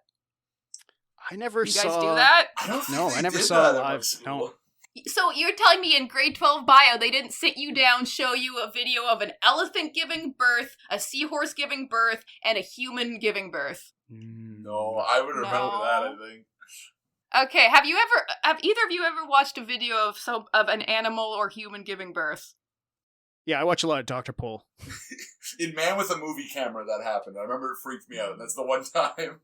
I never saw. You guys do that? I never saw it live. No. So you're telling me in grade 12 bio, they didn't sit you down, show you a video of an elephant giving birth, a seahorse giving birth, and a human giving birth? No, I would remember that, I think. Okay, have either of you ever watched a video of an animal or human giving birth? Yeah, I watch a lot of Dr. Pol. In Man with a Movie Camera, that happened. I remember it freaked me out, and that's the one time.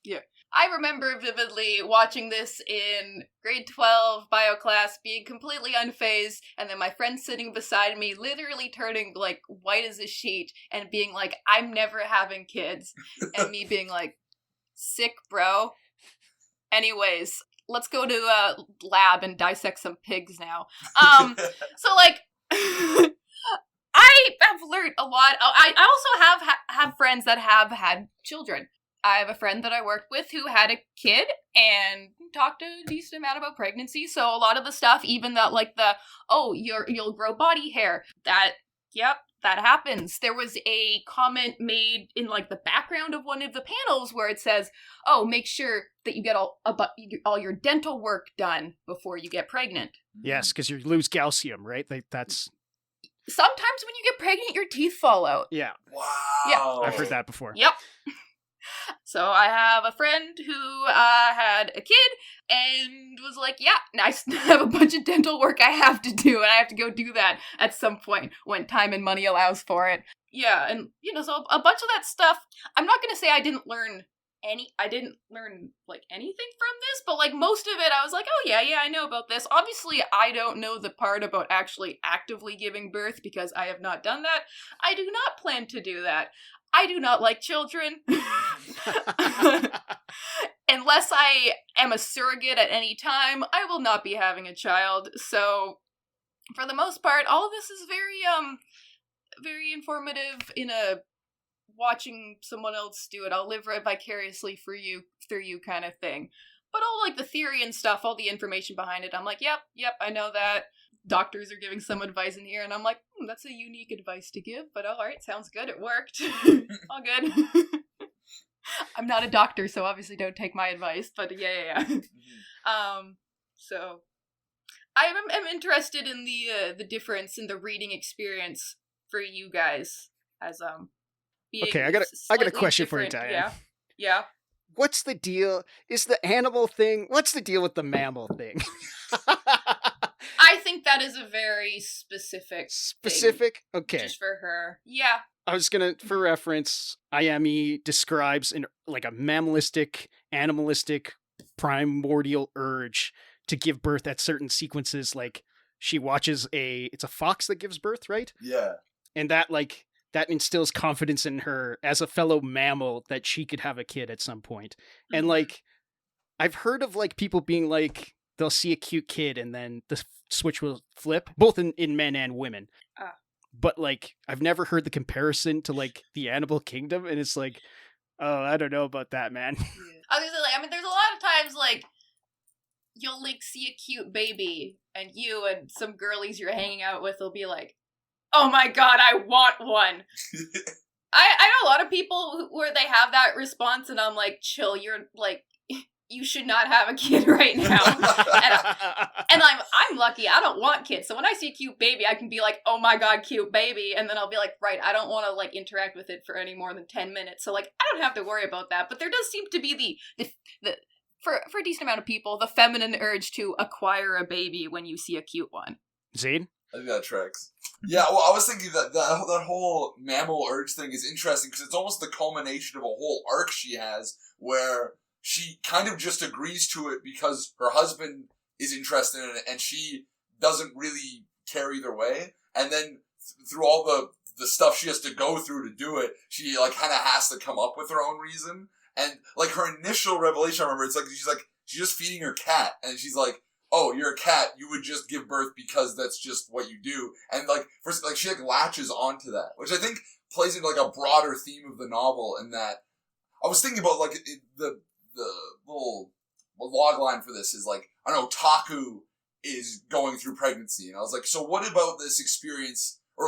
Yeah. I remember vividly watching this in grade 12 bio class, being completely unfazed, and then my friend sitting beside me literally turning like white as a sheet and being like, I'm never having kids. And me being like, sick, bro. Anyways, let's go to a lab and dissect some pigs now. So like, I have learned a lot. I also have friends that have had children. I have a friend that I worked with who had a kid and talked a decent amount about pregnancy. So a lot of the stuff, even that like you'll grow body hair, that happens. There was a comment made in like the background of one of the panels where it says, oh, make sure that you get all your dental work done before you get pregnant. Yes, because you lose calcium, right? That's... Sometimes when you get pregnant, your teeth fall out. Yeah. Wow. Yeah. I've heard that before. Yep. So I have a friend who had a kid and was like, yeah, I have a bunch of dental work I have to do, and I have to go do that at some point when time and money allows for it. Yeah, and, so a bunch of that stuff, I'm not going to say I didn't learn like anything from this, but like most of it I was like, oh yeah, I know about this. Obviously I don't know the part about actually actively giving birth because I have not done that. I do not plan to do that. I do not like children. Unless I am a surrogate at any time, I will not be having a child. So, for the most part, all of this is very informative in a watching someone else do it. I'll live right vicariously through you kind of thing. But all like the theory and stuff, all the information behind it, I'm like, yep, I know that. Doctors are giving some advice in here, and I'm like, that's a unique advice to give, but alright, sounds good, it worked. All good. I'm not a doctor, so obviously don't take my advice, but yeah. So, I am interested in the difference in the reading experience for you guys, as, being Okay, I got a question for you, Diane. Yeah. What's the deal? Is the animal thing, what's the deal with the mammal thing? I think that is a very specific thing, Okay. just for her. Yeah. I was gonna, for reference, Ayami describes a mammalistic, animalistic, primordial urge to give birth at certain sequences. Like, she watches it's a fox that gives birth, right? Yeah. And that instills confidence in her as a fellow mammal that she could have a kid at some point. And I've heard of people being like, they'll see a cute kid and then the switch will flip, both in men and women. But I've never heard the comparison to the animal kingdom, and it's like, oh, I don't know about that, man. Yeah. I was gonna say, I mean, there's a lot of times you'll see a cute baby, and you and some girlies you're hanging out with will be like, oh my god, I want one. I know a lot of people where they have that response, and I'm like, chill, you're you should not have a kid right now. and I'm lucky, I don't want kids. So when I see a cute baby, I can be like, oh my god, cute baby. And then I'll be like, right, I don't want to interact with it for any more than 10 minutes. So I don't have to worry about that. But there does seem to be the for a decent amount of people, the feminine urge to acquire a baby when you see a cute one. Zane? I think that tracks. Yeah, well, I was thinking that whole mammal urge thing is interesting because it's almost the culmination of a whole arc she has where she kind of just agrees to it because her husband is interested in it and she doesn't really care either way. And then through all the stuff she has to go through to do it, she kind of has to come up with her own reason. And her initial revelation, I remember, it's she's just feeding her cat and she's like, oh, you're a cat, you would just give birth because that's just what you do. And she latches onto that, which I think plays into a broader theme of the novel. In that I was thinking about the little log line for this is an otaku is going through pregnancy, and I was like, so what about this experience or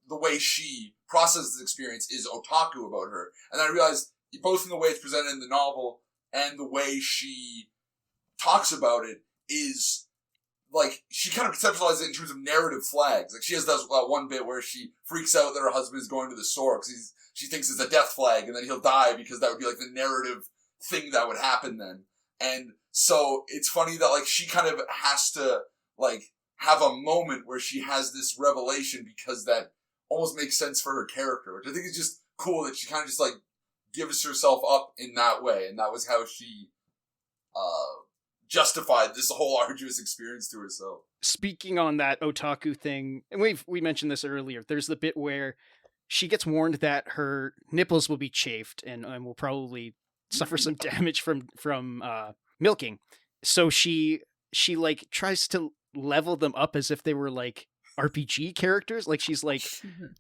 the way she processes this experience is otaku about her? And I realized both in the way it's presented in the novel and the way she talks about it is she kind of conceptualizes it in terms of narrative flags. She has that one bit where she freaks out that her husband is going to the store because she thinks it's a death flag and then he'll die because that would be the narrative thing that would happen then. And so it's funny that she kind of has to have a moment where she has this revelation because that almost makes sense for her character, which I think is just cool that she kind of just gives herself up in that way, and that was how she justified this whole arduous experience to herself. Speaking on that otaku thing, and we mentioned this earlier, there's the bit where she gets warned that her nipples will be chafed and will probably suffer some damage from milking. So she tries to level them up as if they were RPG characters.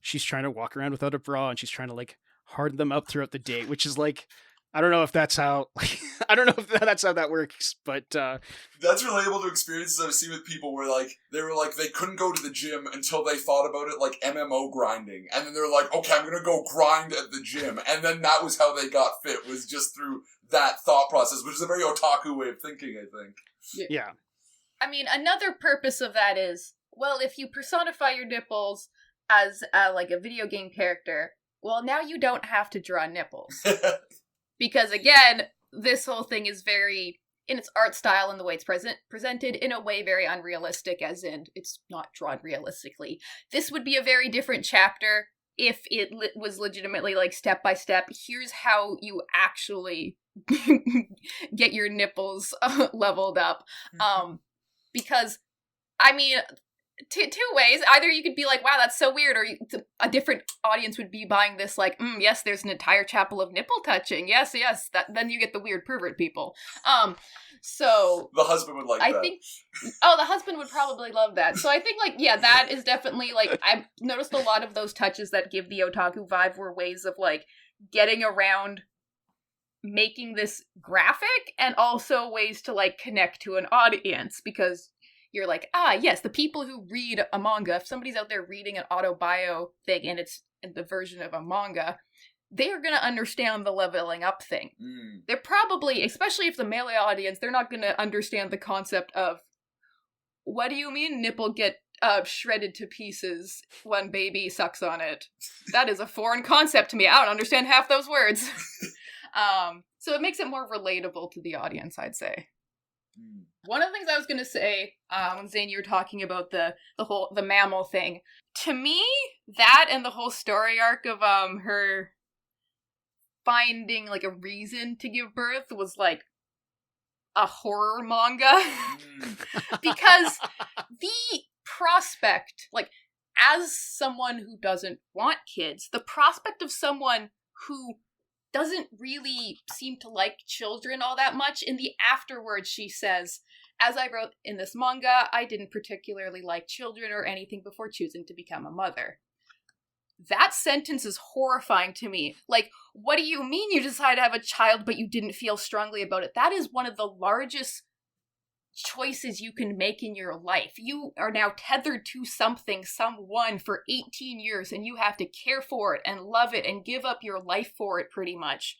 She's trying to walk around without a bra and she's trying to harden them up throughout the day, which is I don't know if that's how that's how that works, but that's relatable to experiences I've seen with people where they were they couldn't go to the gym until they thought about it MMO grinding, and then they're like, okay, I'm gonna go grind at the gym, and then that was how they got fit, was just through that thought process, which is a very otaku way of thinking, I think. Yeah. I mean, another purpose of that is, well, if you personify your nipples as a video game character, well, now you don't have to draw nipples. Because, again, this whole thing is very, in its art style and the way it's presented, in a way very unrealistic, as in, it's not drawn realistically. This would be a very different chapter if it was legitimately, step by step, here's how you actually get your nipples leveled up. Because, I mean, two ways. Either you could be like, wow, that's so weird, or a different audience would be buying this like, yes, there's an entire chapel of nipple touching. Yes, then you get the weird pervert people. So the husband would like that. I think the husband would probably love that. So I think like, yeah, that is definitely like, I've noticed a lot of those touches that give the otaku vibe were ways of like getting around making this graphic, and also ways to like connect to an audience, because you're like, yes, the people who read a manga, if somebody's out there reading an autobio thing and it's the version of a manga, they're going to understand the leveling up thing. They're probably, especially if the male audience, they're not going to understand the concept of, what do you mean nipple get shredded to pieces when baby sucks on it? That is a foreign concept to me. I don't understand half those words. So it makes it more relatable to the audience, I'd say. One of the things I was going to say, when Zane, you were talking about the mammal thing, to me, that and the whole story arc of her finding like a reason to give birth was like a horror manga. Because the prospect, like, as someone who doesn't want kids, the prospect of someone who doesn't really seem to like children all that much, in the afterwards she says, as I wrote in this manga, I didn't particularly like children or anything before choosing to become a mother. That sentence is horrifying to me. Like, what do you mean you decided to have a child but you didn't feel strongly about it? That is one of the largest choices you can make in your life. You are now tethered to someone for 18 years, and you have to care for it and love it and give up your life for it, pretty much.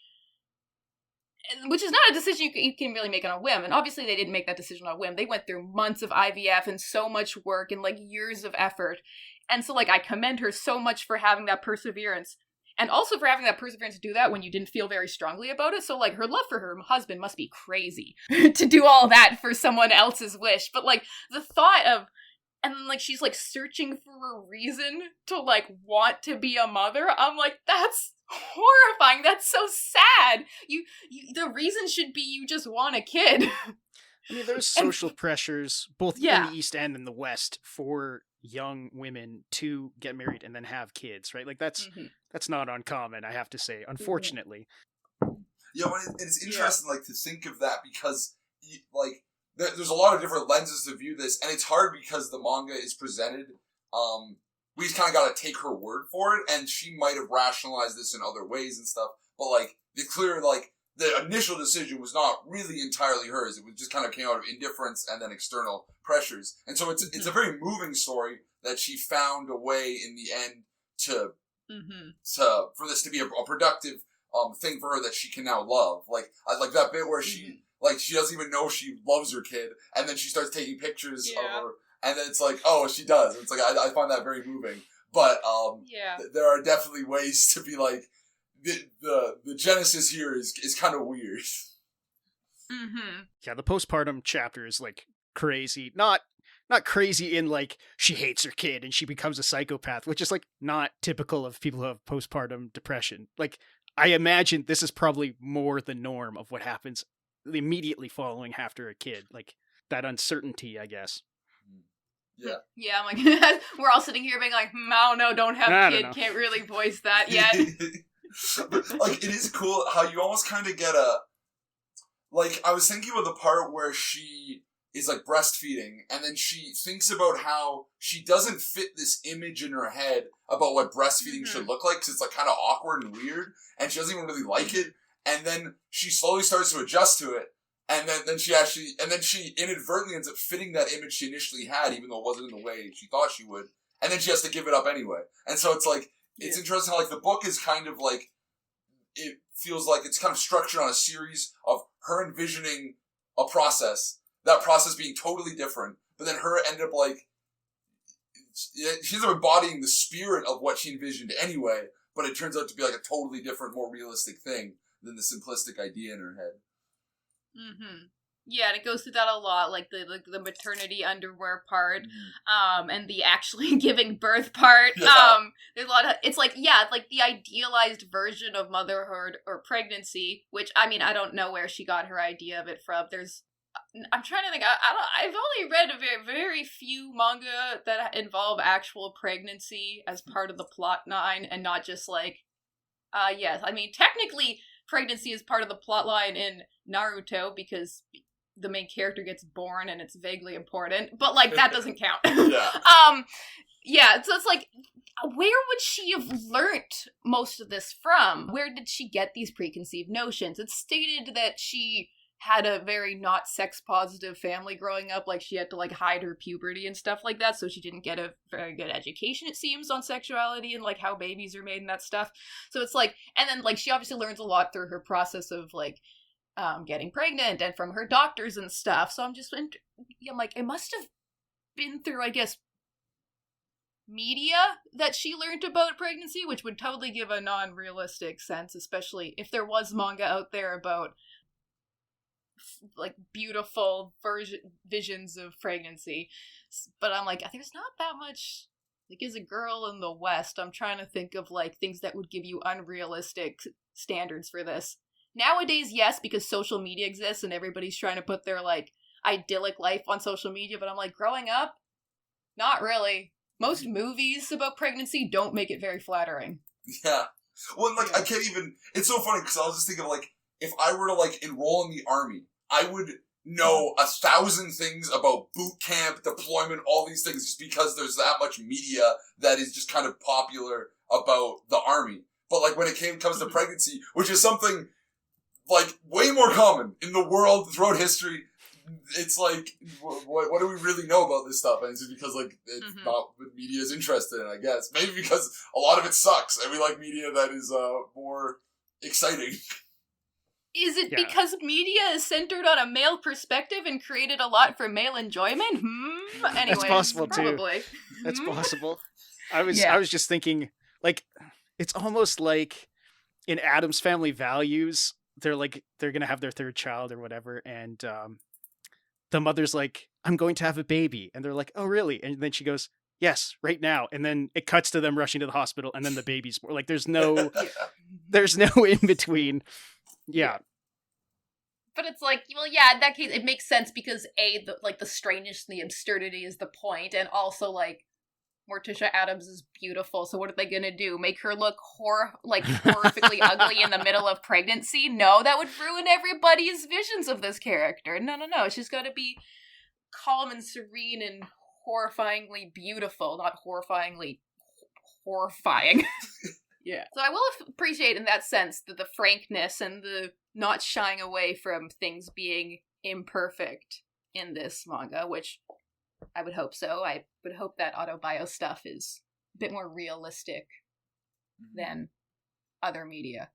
Which is not a decision you can really make on a whim. And obviously they didn't make that decision on a whim. They went through months of IVF and so much work and like years of effort. And so like I commend her so much for having that perseverance. And also for having that perseverance to do that when you didn't feel very strongly about it. So, like, her love for her husband must be crazy to do all that for someone else's wish. But, like, the thought of, and then, like, she's, like, searching for a reason to, like, want to be a mother. I'm like, that's horrifying. That's so sad. You the reason should be you just want a kid. I mean, there's social pressures, both in the East and in the West, for young women to get married and then have kids, right? Like, that's not uncommon, I have to say, unfortunately. Yeah, but it's interesting, like, to think of that, because, like, there's a lot of different lenses to view this, and it's hard because the manga is presented, we just kind of got to take her word for it, and she might have rationalized this in other ways and stuff, but, like, the initial decision was not really entirely hers. It was just kind of came out of indifference and then external pressures. And so it's a very moving story that she found a way in the end to for this to be a productive thing for her that she can now love. Like that bit where she doesn't even know she loves her kid, and then she starts taking pictures of her, and then it's like, oh, she does. It's like I find that very moving. But there are definitely ways to be like, the genesis here is kind of weird. Yeah, the postpartum chapter is like crazy. Not crazy in like she hates her kid and she becomes a psychopath, which is like not typical of people who have postpartum depression. Like, I imagine this is probably more the norm of what happens immediately following after a kid. Like, that uncertainty, I guess. Yeah. Yeah, I'm like, we're all sitting here being like, I don't know, don't have kid, can't really voice that yet. But, like, it is cool how you almost kind of get like, I was thinking about the part where she is, like, breastfeeding, and then she thinks about how she doesn't fit this image in her head about what breastfeeding should look like, because it's, like, kind of awkward and weird, and she doesn't even really like it, and then she slowly starts to adjust to it, and then she inadvertently ends up fitting that image she initially had, even though it wasn't in the way she thought she would, and then she has to give it up anyway. And so it's, like, it's interesting how, like, the book is kind of, like, it feels like it's kind of structured on a series of her envisioning a process, that process being totally different, but then her end up, like, she ends up embodying the spirit of what she envisioned anyway, but it turns out to be, like, a totally different, more realistic thing than the simplistic idea in her head. Yeah, and it goes through that a lot, like the maternity underwear part, and the actually giving birth part. There's a lot of, it's like the idealized version of motherhood or pregnancy, which, I mean, I don't know where she got her idea of it from. There's I'm trying to think. I've only read a very, very few manga that involve actual pregnancy as part of the plot line, and not just like, yes. I mean, technically, pregnancy is part of the plot line in Naruto because the main character gets born and it's vaguely important, but like that doesn't count. Yeah. Yeah. So it's like, where would she have learnt most of this from? Where did she get these preconceived notions? It's stated that she had a very not sex positive family growing up, like she had to like hide her puberty and stuff like that, so she didn't get a very good education, it seems, on sexuality and like how babies are made and that stuff. So it's like, and then like she obviously learns a lot through her process of like getting pregnant and from her doctors and stuff. So I'm like, it must have been through, I guess, media that she learned about pregnancy, which would totally give a non-realistic sense, especially if there was manga out there about like beautiful visions of pregnancy. But I'm like, there's not that much, like, as a girl in the West, I'm trying to think of like things that would give you unrealistic standards for this. Nowadays, yes, because social media exists and everybody's trying to put their like idyllic life on social media, but I'm like, growing up, not really. Most movies about pregnancy don't make it very flattering. Yeah. Well, and, like, I can't even... It's so funny, because I was just thinking, like, if I were to, like, enroll in the army, I would know 1,000 things about boot camp, deployment, all these things, just because there's that much media that is just kind of popular about the army. But, like, when it comes to pregnancy, which is something, like, way more common in the world throughout history, it's like, what do we really know about this stuff? And it's just because, like, it's not what media is interested in, I guess. Maybe because a lot of it sucks, and we like media that is more exciting. Is it because media is centered on a male perspective and created a lot for male enjoyment? Anyways, that's possible probably. too. That's possible. I was just thinking, like, it's almost like in Addams Family Values, they're gonna have their third child or whatever, and the mother's like, I'm going to have a baby. And they're like, oh, really? And then she goes, yes, right now. And then it cuts to them rushing to the hospital, and then the baby's born. Like, there's no in between. Yeah. But it's like, well, yeah, in that case, it makes sense because the strangeness and the absurdity is the point, and also, like, Morticia Addams is beautiful, so what are they gonna do? Make her look horrifically ugly in the middle of pregnancy? No, that would ruin everybody's visions of this character. No. She's gotta be calm and serene and horrifyingly beautiful, not horrifying. Yeah. So I will appreciate in that sense the frankness and the not shying away from things being imperfect in this manga, which I would hope so. I would hope that autobio stuff is a bit more realistic than other media.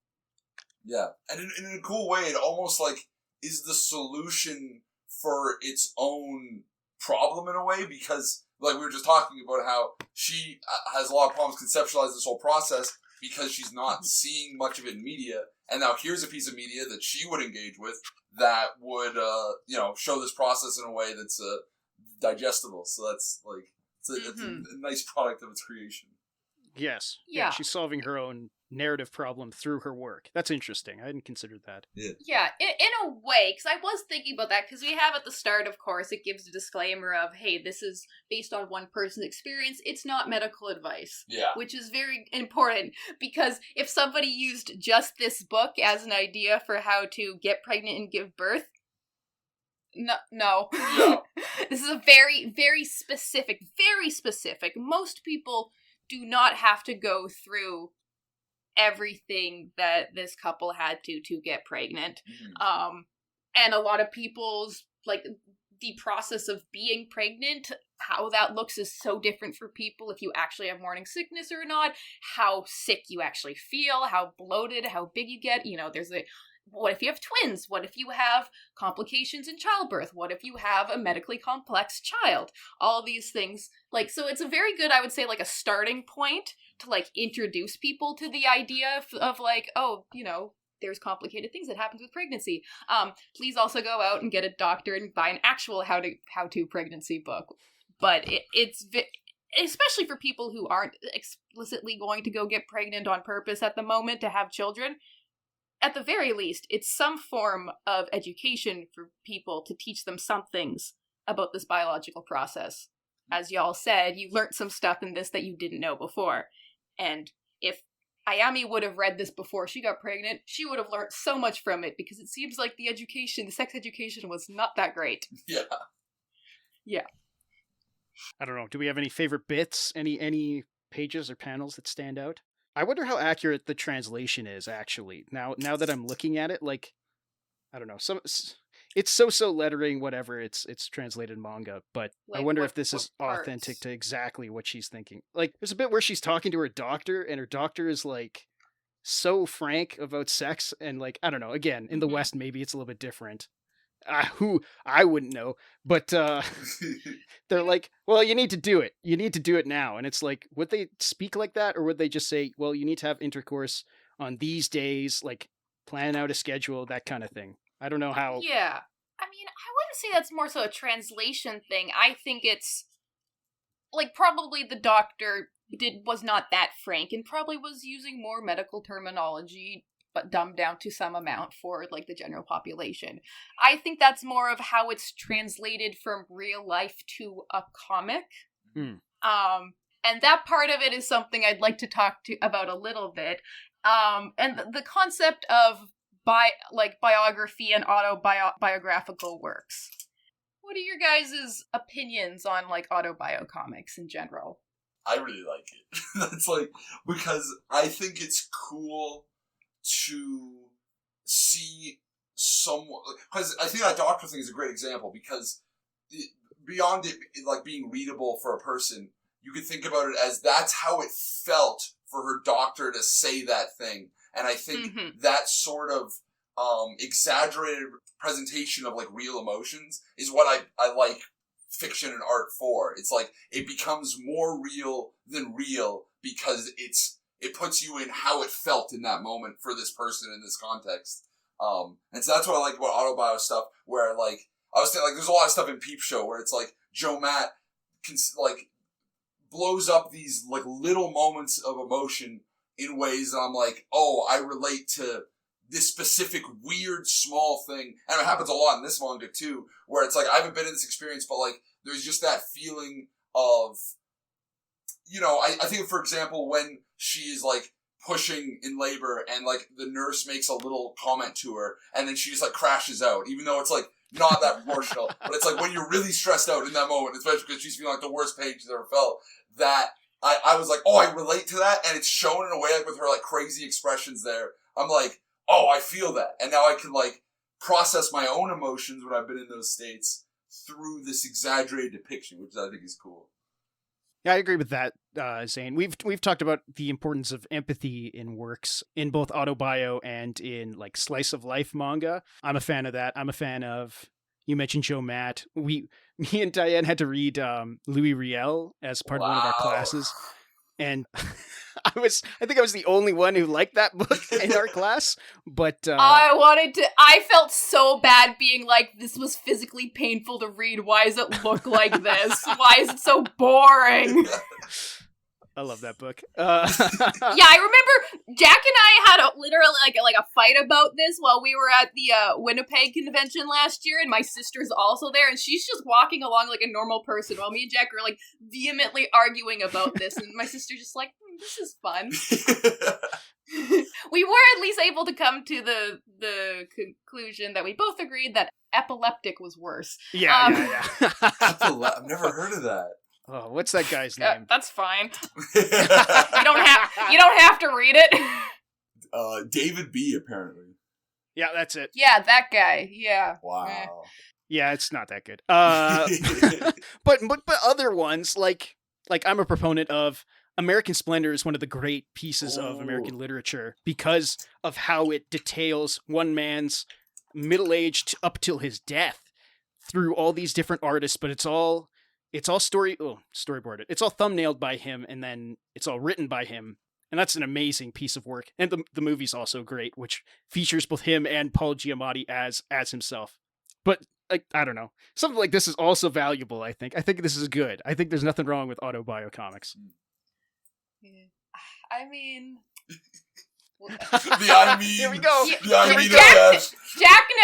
Yeah, and in a cool way, it almost, like, is the solution for its own problem in a way, because, like, we were just talking about how she has a lot of problems conceptualizing this whole process because she's not seeing much of it in media, and now here's a piece of media that she would engage with that would, show this process in a way that's digestible. So that's, like, it's a nice product of its creation. Yes. Yeah. She's solving her own narrative problem through her work. That's interesting. I hadn't considered that. Yeah, in a way, because I was thinking about that, because we have at the start, of course, it gives a disclaimer of, hey, this is based on one person's experience, it's not medical advice. Yeah. Which is very important, because if somebody used just this book as an idea for how to get pregnant and give birth, no. This is a very, very specific, most people do not have to go through everything that this couple had to get pregnant. And a lot of people's, like, the process of being pregnant, how that looks is so different for people, if you actually have morning sickness or not, how sick you actually feel, how bloated, how big you get. There's what if you have twins? What if you have complications in childbirth? What if you have a medically complex child? All these things. Like, so it's a very good, I would say, like, a starting point to, like, introduce people to the idea of like, oh, there's complicated things that happens with pregnancy. Please also go out and get a doctor and buy an actual how-to pregnancy book. But it's especially for people who aren't explicitly going to go get pregnant on purpose at the moment to have children. at the very least, it's some form of education for people to teach them some things about this biological process. As y'all said, you learned some stuff in this that you didn't know before. And if Ayami would have read this before she got pregnant, she would have learned so much from it, because it seems like the sex education was not that great. Yeah. Yeah. I don't know. Do we have any favorite bits? Any pages or panels that stand out? I wonder how accurate the translation is, actually. Now that I'm looking at it, like, I don't know. It's so lettering, whatever. It's translated manga, but Like, I wonder what- if this what is parts? authentic to exactly what she's thinking. Like, there's a bit where she's talking to her doctor, and her doctor is like so frank about sex, and like, I don't know. Again, in the Mhm. West, maybe it's a little bit different. Who I wouldn't know, but they're like, well, you need to do it. You need to do it now. And it's like, would they speak like that, or would they just say, well, you need to have intercourse on these days, like plan out a schedule, that kind of thing. I don't know how. Yeah. I mean, I wouldn't say that's more so a translation thing. I think it's, like, probably the doctor was not that frank and probably was using more medical terminology, but dumbed down to some amount for, like, the general population. I think that's more of how it's translated from real life to a comic. Hmm. And that part of it is something I'd like to talk about a little bit. And the concept of biography and autobiographical works. What are your guys' opinions on, like, autobio comics in general? I really like it. That's like, because I think it's cool to see someone, because I think that doctor thing is a great example, because beyond it like being readable for a person, you could think about it as that's how it felt for her doctor to say that thing. And I think that sort of exaggerated presentation of like real emotions is what I like fiction and art for. It's like it becomes more real than real because it puts you in how it felt in that moment for this person in this context. And so that's what I like about autobio stuff, where like I was saying, like there's a lot of stuff in Peep Show where it's like Joe Matt can like blows up these like little moments of emotion in ways that I'm like, oh, I relate to this specific weird small thing. And it happens a lot in this manga too, where it's like I haven't been in this experience, but like there's just that feeling of, you know, I think for example when she is like pushing in labor and like the nurse makes a little comment to her and then she just like crashes out, even though it's like not that proportional. But it's like when you're really stressed out in that moment, especially because she's feeling like the worst pain she's ever felt, that I was like, oh, I relate to that, and it's shown in a way like with her like crazy expressions there. I'm like, oh, I feel that. And now I can like process my own emotions when I've been in those states through this exaggerated depiction, which I think is cool. Yeah, I agree with that, Zane. We've talked about the importance of empathy in works in both autobio and in like slice of life manga. I'm a fan of that. I'm a fan of, you mentioned Joe Matt. Me and Diane had to read Louis Riel as part of one of our classes. And I think I was the only one who liked that book in our class, but I felt so bad being like, this was physically painful to read. Why does it look like this? Why is it so boring? I love that book. Yeah, I remember Jack and I had literally like a fight about this while we were at the Winnipeg convention last year, and my sister's also there, and she's just walking along like a normal person while me and Jack are like vehemently arguing about this, and my sister's just like, this is fun. We were at least able to come to the conclusion that we both agreed that epileptic was worse. Yeah. I've never heard of that. Oh, what's that guy's name? That's fine. You don't have to read it. David B. apparently. Yeah, that's it. Yeah, that guy. Yeah. Wow. Yeah, it's not that good. But other ones like I'm a proponent of American Splendor is one of the great pieces of American literature because of how it details one man's middle-aged up till his death through all these different artists, but it's all storyboarded. It's all thumbnailed by him, and then it's all written by him. And that's an amazing piece of work. And the movie's also great, which features both him and Paul Giamatti as himself. But like, I don't know. Something like this is also valuable, I think. I think this is good. I think there's nothing wrong with autobio comics. I mean, The I mean, Here we go. the I mean Jack knows.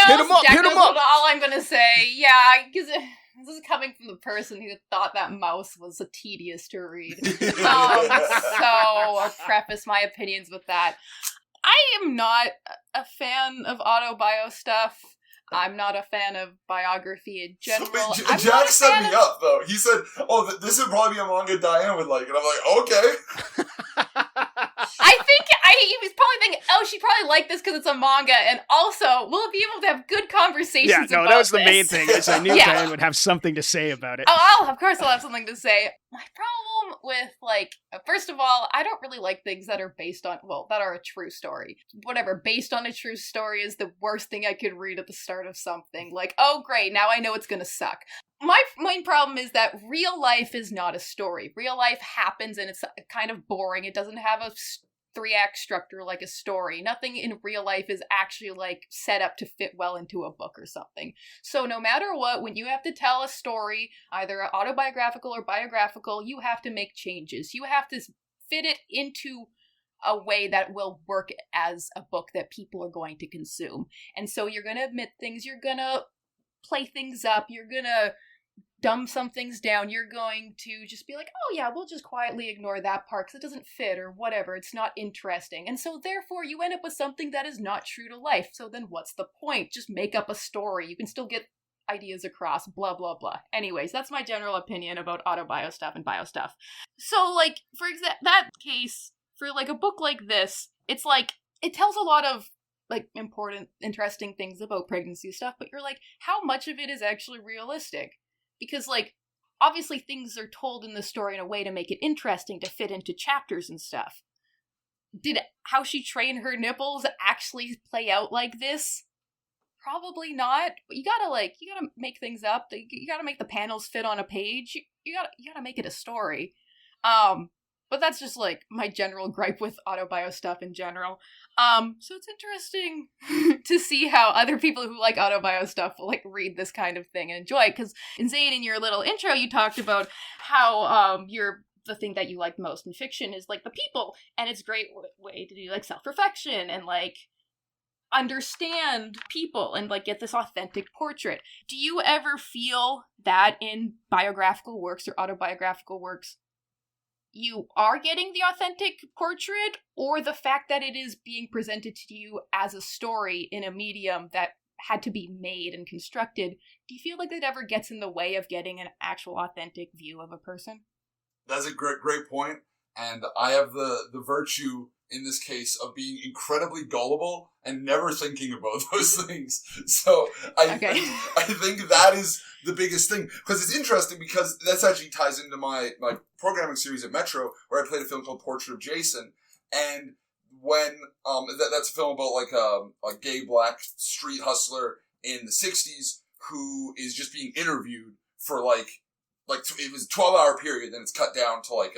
Hit 'em up, Jack hit 'em knows up. all I'm gonna say. Yeah, because this is coming from the person who thought that Mouse was tedious to read. So I'll preface my opinions with that. I am not a fan of autobio stuff. I'm not a fan of biography in general. Jack set me up, though. He said, oh, this would probably be a manga Diane would like. And I'm like, okay. He was probably thinking, oh, she'd probably like this because it's a manga, and also, we'll be able to have good conversations about Yeah, no, that was the this. main thing, is I knew Yeah. Diane would have something to say about it. Oh, of course I'll have something to say. My problem with, first of all, I don't really like things that are based on, that are a true story. Whatever, based on a true story is the worst thing I could read at the start of something. Like, oh great, now I know it's gonna suck. My main problem is that real life is not a story. Real life happens and it's kind of boring. It doesn't have a 3-act structure like a story. Nothing in real life is actually set up to fit well into a book or something. So no matter what, when you have to tell a story, either autobiographical or biographical, you have to make changes. You have to fit it into a way that will work as a book that people are going to consume. And so you're going to omit things, you're going to play things up, you're going to dumb some things down, you're going to just be like, oh yeah, we'll just quietly ignore that part because it doesn't fit or whatever, it's not interesting. And so therefore you end up with something that is not true to life. So then what's the point? Just make up a story. You can still get ideas across, blah, blah, blah. Anyways, that's my general opinion about autobio stuff and bio stuff. So for that case, for a book like this, it's it tells a lot of important, interesting things about pregnancy stuff, but you're how much of it is actually realistic? Because, obviously things are told in the story in a way to make it interesting, to fit into chapters and stuff. Did how she trained her nipples actually play out like this? Probably not. But you gotta make things up. You gotta make the panels fit on a page. You gotta make it a story. But that's just my general gripe with autobio stuff in general. So it's interesting to see how other people who like autobio stuff will read this kind of thing and enjoy it. Because Zane, in your little intro, you talked about how the thing that you like most in fiction is the people, and it's a great way to do self-reflection and understand people and get this authentic portrait. Do you ever feel that in biographical works or autobiographical works you are getting the authentic portrait, or the fact that it is being presented to you as a story in a medium that had to be made and constructed? Do you feel like that ever gets in the way of getting an actual authentic view of a person? That's a great point, and I have the virtue in this case of being incredibly gullible and never thinking about those things. So I think that is the biggest thing, because it's interesting, because that's actually ties into my programming series at Metro, where I played a film called Portrait of Jason, and when that's a film about a gay black street hustler in the 60s who is just being interviewed for it was a 12-hour period, then it's cut down to an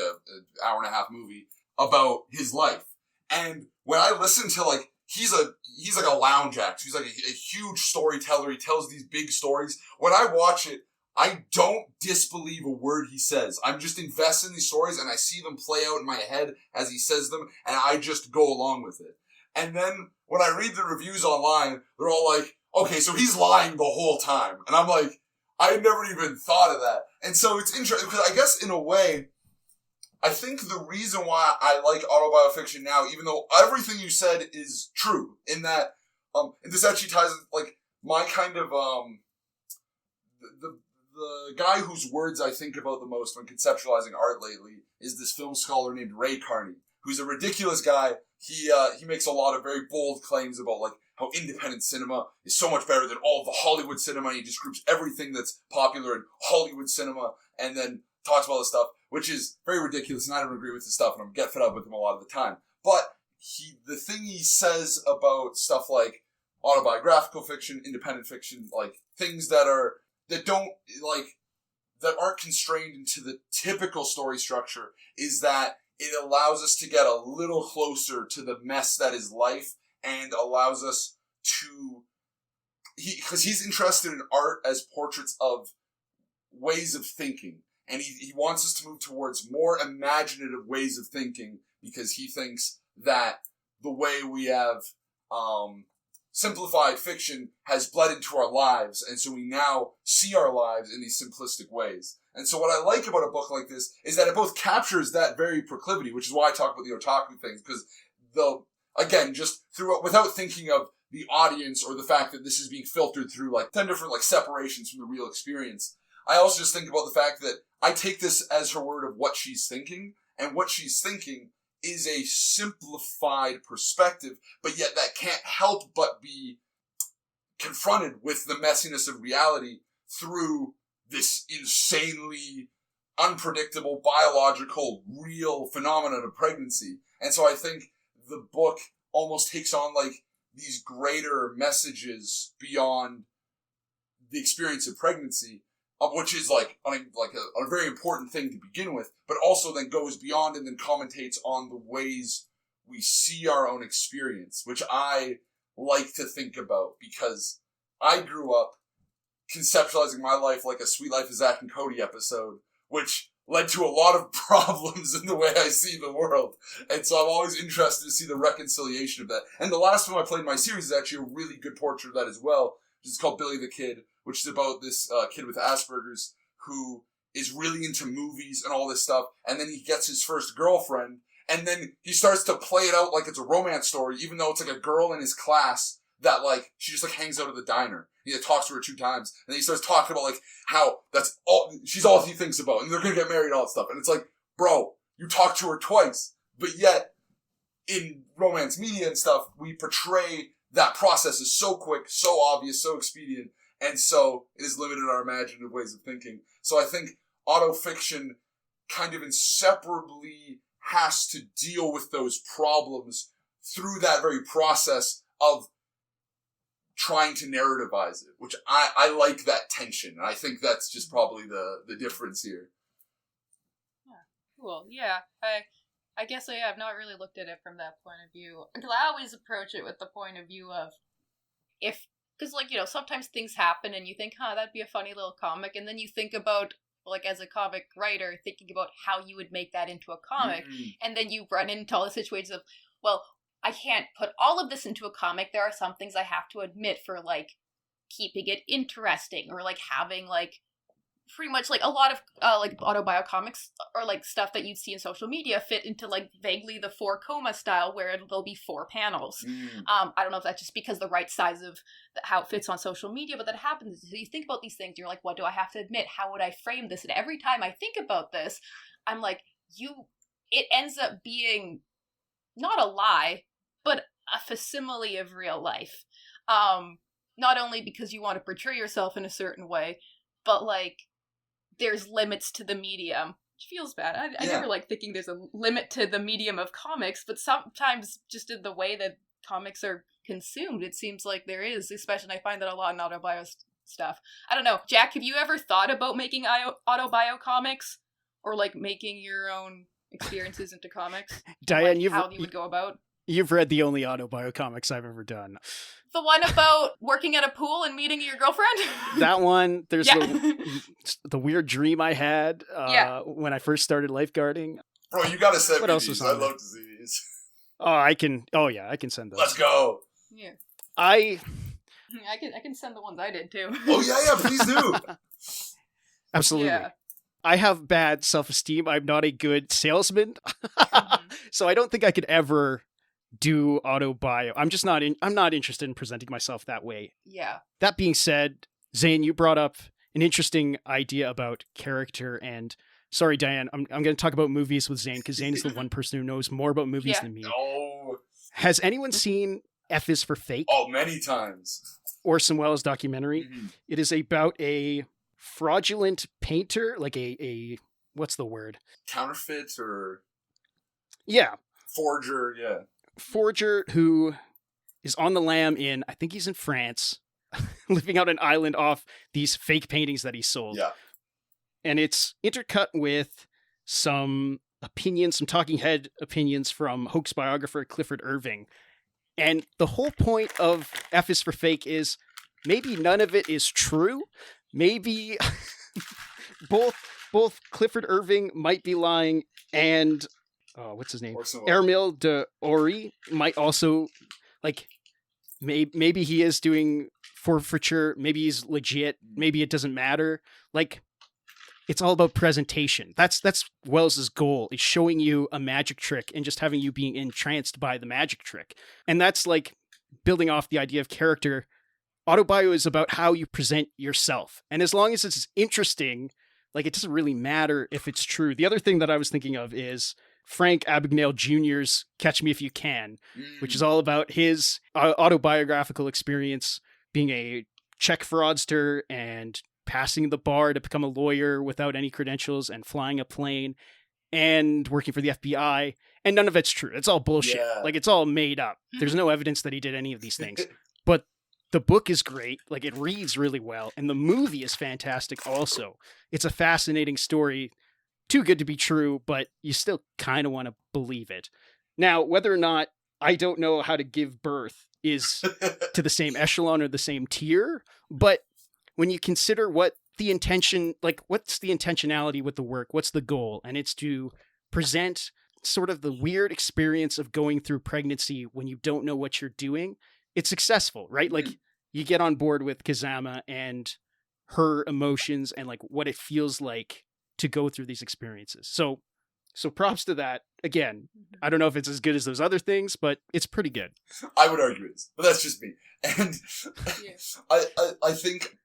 hour and a half movie about his life. And when I listen to he's a lounge act. He's a huge storyteller. He tells these big stories. When I watch it, I don't disbelieve a word he says. I'm just invested in these stories, and I see them play out in my head as he says them, and I just go along with it. And then when I read the reviews online, they're all okay, so he's lying the whole time. And I'm I had never even thought of that. And so it's interesting, because I guess in a way, I think the reason why I like autobiofiction now, even though everything you said is true, in that, and this actually ties my kind of, the guy whose words I think about the most when conceptualizing art lately is this film scholar named Ray Carney, who's a ridiculous guy. He makes a lot of very bold claims about how independent cinema is so much better than all of the Hollywood cinema. He just groups everything that's popular in Hollywood cinema and then talks about this stuff, which is very ridiculous, and I don't agree with his stuff, and I get fed up with him a lot of the time. But the thing he says about stuff like autobiographical fiction, independent fiction, things that aren't constrained into the typical story structure, is that it allows us to get a little closer to the mess that is life, and allows us to, because he's interested in art as portraits of ways of thinking. And he wants us to move towards more imaginative ways of thinking, because he thinks that the way we have simplified fiction has bled into our lives, and so we now see our lives in these simplistic ways. And so what I like about a book like this is that it both captures that very proclivity, which is why I talk about the otaku things, because again, just without thinking of the audience or the fact that this is being filtered through like 10 different like separations from the real experience. I also just think about the fact that I take this as her word of what she's thinking, and what she's thinking is a simplified perspective, but yet that can't help but be confronted with the messiness of reality through this insanely unpredictable, biological, real phenomenon of pregnancy. And so I think the book almost takes on like these greater messages beyond the experience of pregnancy, which is like a very important thing to begin with, but also then goes beyond and then commentates on the ways we see our own experience, which I like to think about because I grew up conceptualizing my life like a Sweet Life of Zack and Cody episode, which led to a lot of problems in the way I see the world. And so I'm always interested to see the reconciliation of that. And the last film I played in my series is actually a really good portrait of that as well, which is called Billy the Kid, which is about this kid with Asperger's who is really into movies and all this stuff, and then he gets his first girlfriend, and then he starts to play it out like it's a romance story, even though it's like a girl in his class that like, she just like hangs out at the diner. He talks to her 2 times, and then he starts talking about like how she's all he thinks about, and they're gonna get married and all that stuff. And it's like, bro, you talked to her twice, but yet in romance media and stuff, we portray that process as so quick, so obvious, so expedient, and so it has limited our imaginative ways of thinking. So I think autofiction kind of inseparably has to deal with those problems through that very process of trying to narrativize it, which I like that tension. And I think that's just probably the difference here. Yeah, cool. Yeah, I guess I've not really looked at it from that point of view. Until I always approach it with the point of view of because like, sometimes things happen and you think, that'd be a funny little comic. And then you think about, like, as a comic writer, thinking about how you would make that into a comic. Mm-hmm. And then you run into all the situations of, well, I can't put all of this into a comic. There are some things I have to admit for, like, keeping it interesting or, like, having, like, pretty much, like, a lot of, like, autobio comics or, like, stuff that you'd see in social media fit into, like, vaguely the 4 coma style where there'll be 4 panels. I don't know if that's just because the right size of how it fits on social media, but that happens. So you think about these things, you're like, what do I have to admit? How would I frame this? And every time I think about this, I'm like, it ends up being not a lie, but a facsimile of real life. Not only because you want to portray yourself in a certain way, but, like, there's limits to the medium, which feels bad. I never like thinking there's a limit to the medium of comics, but sometimes just in the way that comics are consumed, it seems like there is, especially I find that a lot in autobio stuff. I don't know. Jack, have you ever thought about making autobio comics? Or, like, making your own experiences into comics? Diane, like, how you would go about? You've read the only autobio comics I've ever done. The one about working at a pool and meeting your girlfriend? That one. There's the weird dream I had when I first started lifeguarding. Bro, you gotta send what me else these. was I on there? love to see these. I can send those. Let's go. Yeah. I can send the ones I did too. Oh yeah, please do. Absolutely. Yeah. I have bad self-esteem. I'm not a good salesman. So I don't think I could ever do autobio. I'm not interested in presenting myself that way. Yeah. That being said, Zane, you brought up an interesting idea about character, and sorry, Diane, I'm going to talk about movies with Zane because Zane is the one person who knows more about movies than me. Oh. Has anyone seen F is for Fake? Oh, many times. Orson Welles documentary. Mm-hmm. It is about a fraudulent painter, like a what's the word? Counterfeit or forger, yeah. Forger who is on the lam in, I think he's in France, living out an island off these fake paintings that he sold. Yeah. And it's intercut with some opinions, some talking head opinions from hoax biographer Clifford Irving. And the whole point of F is for Fake is maybe none of it is true. Maybe both Clifford Irving might be lying and what's his name? Orson Welles. Ermil de Ori might also, like, maybe he is doing forfeiture, maybe he's legit, maybe it doesn't matter. Like, it's all about presentation. That's Wells's goal, is showing you a magic trick and just having you being entranced by the magic trick. And that's like building off the idea of character. Autobio is about how you present yourself. And as long as it's interesting, like, it doesn't really matter if it's true. The other thing that I was thinking of is Frank Abagnale Jr.'s Catch Me If You Can, which is all about his autobiographical experience being a check fraudster and passing the bar to become a lawyer without any credentials and flying a plane and working for the FBI. And none of it's true. It's all bullshit. Yeah. Like, it's all made up. There's no evidence that he did any of these things. But the book is great. Like, it reads really well. And the movie is fantastic also. It's a fascinating story. Too good to be true, but you still kind of want to believe it. Now, whether or not I Don't Know How to Give Birth is to the same echelon or the same tier, but when you consider what the intention, like, what's the intentionality with the work, what's the goal? And it's to present sort of the weird experience of going through pregnancy when you don't know what you're doing. It's successful, right? Like, you get on board with Kazama and her emotions and, like, what it feels like to go through these experiences. So props to that. Again, I don't know if it's as good as those other things, but it's pretty good. I would argue it is, but that's just me. And I think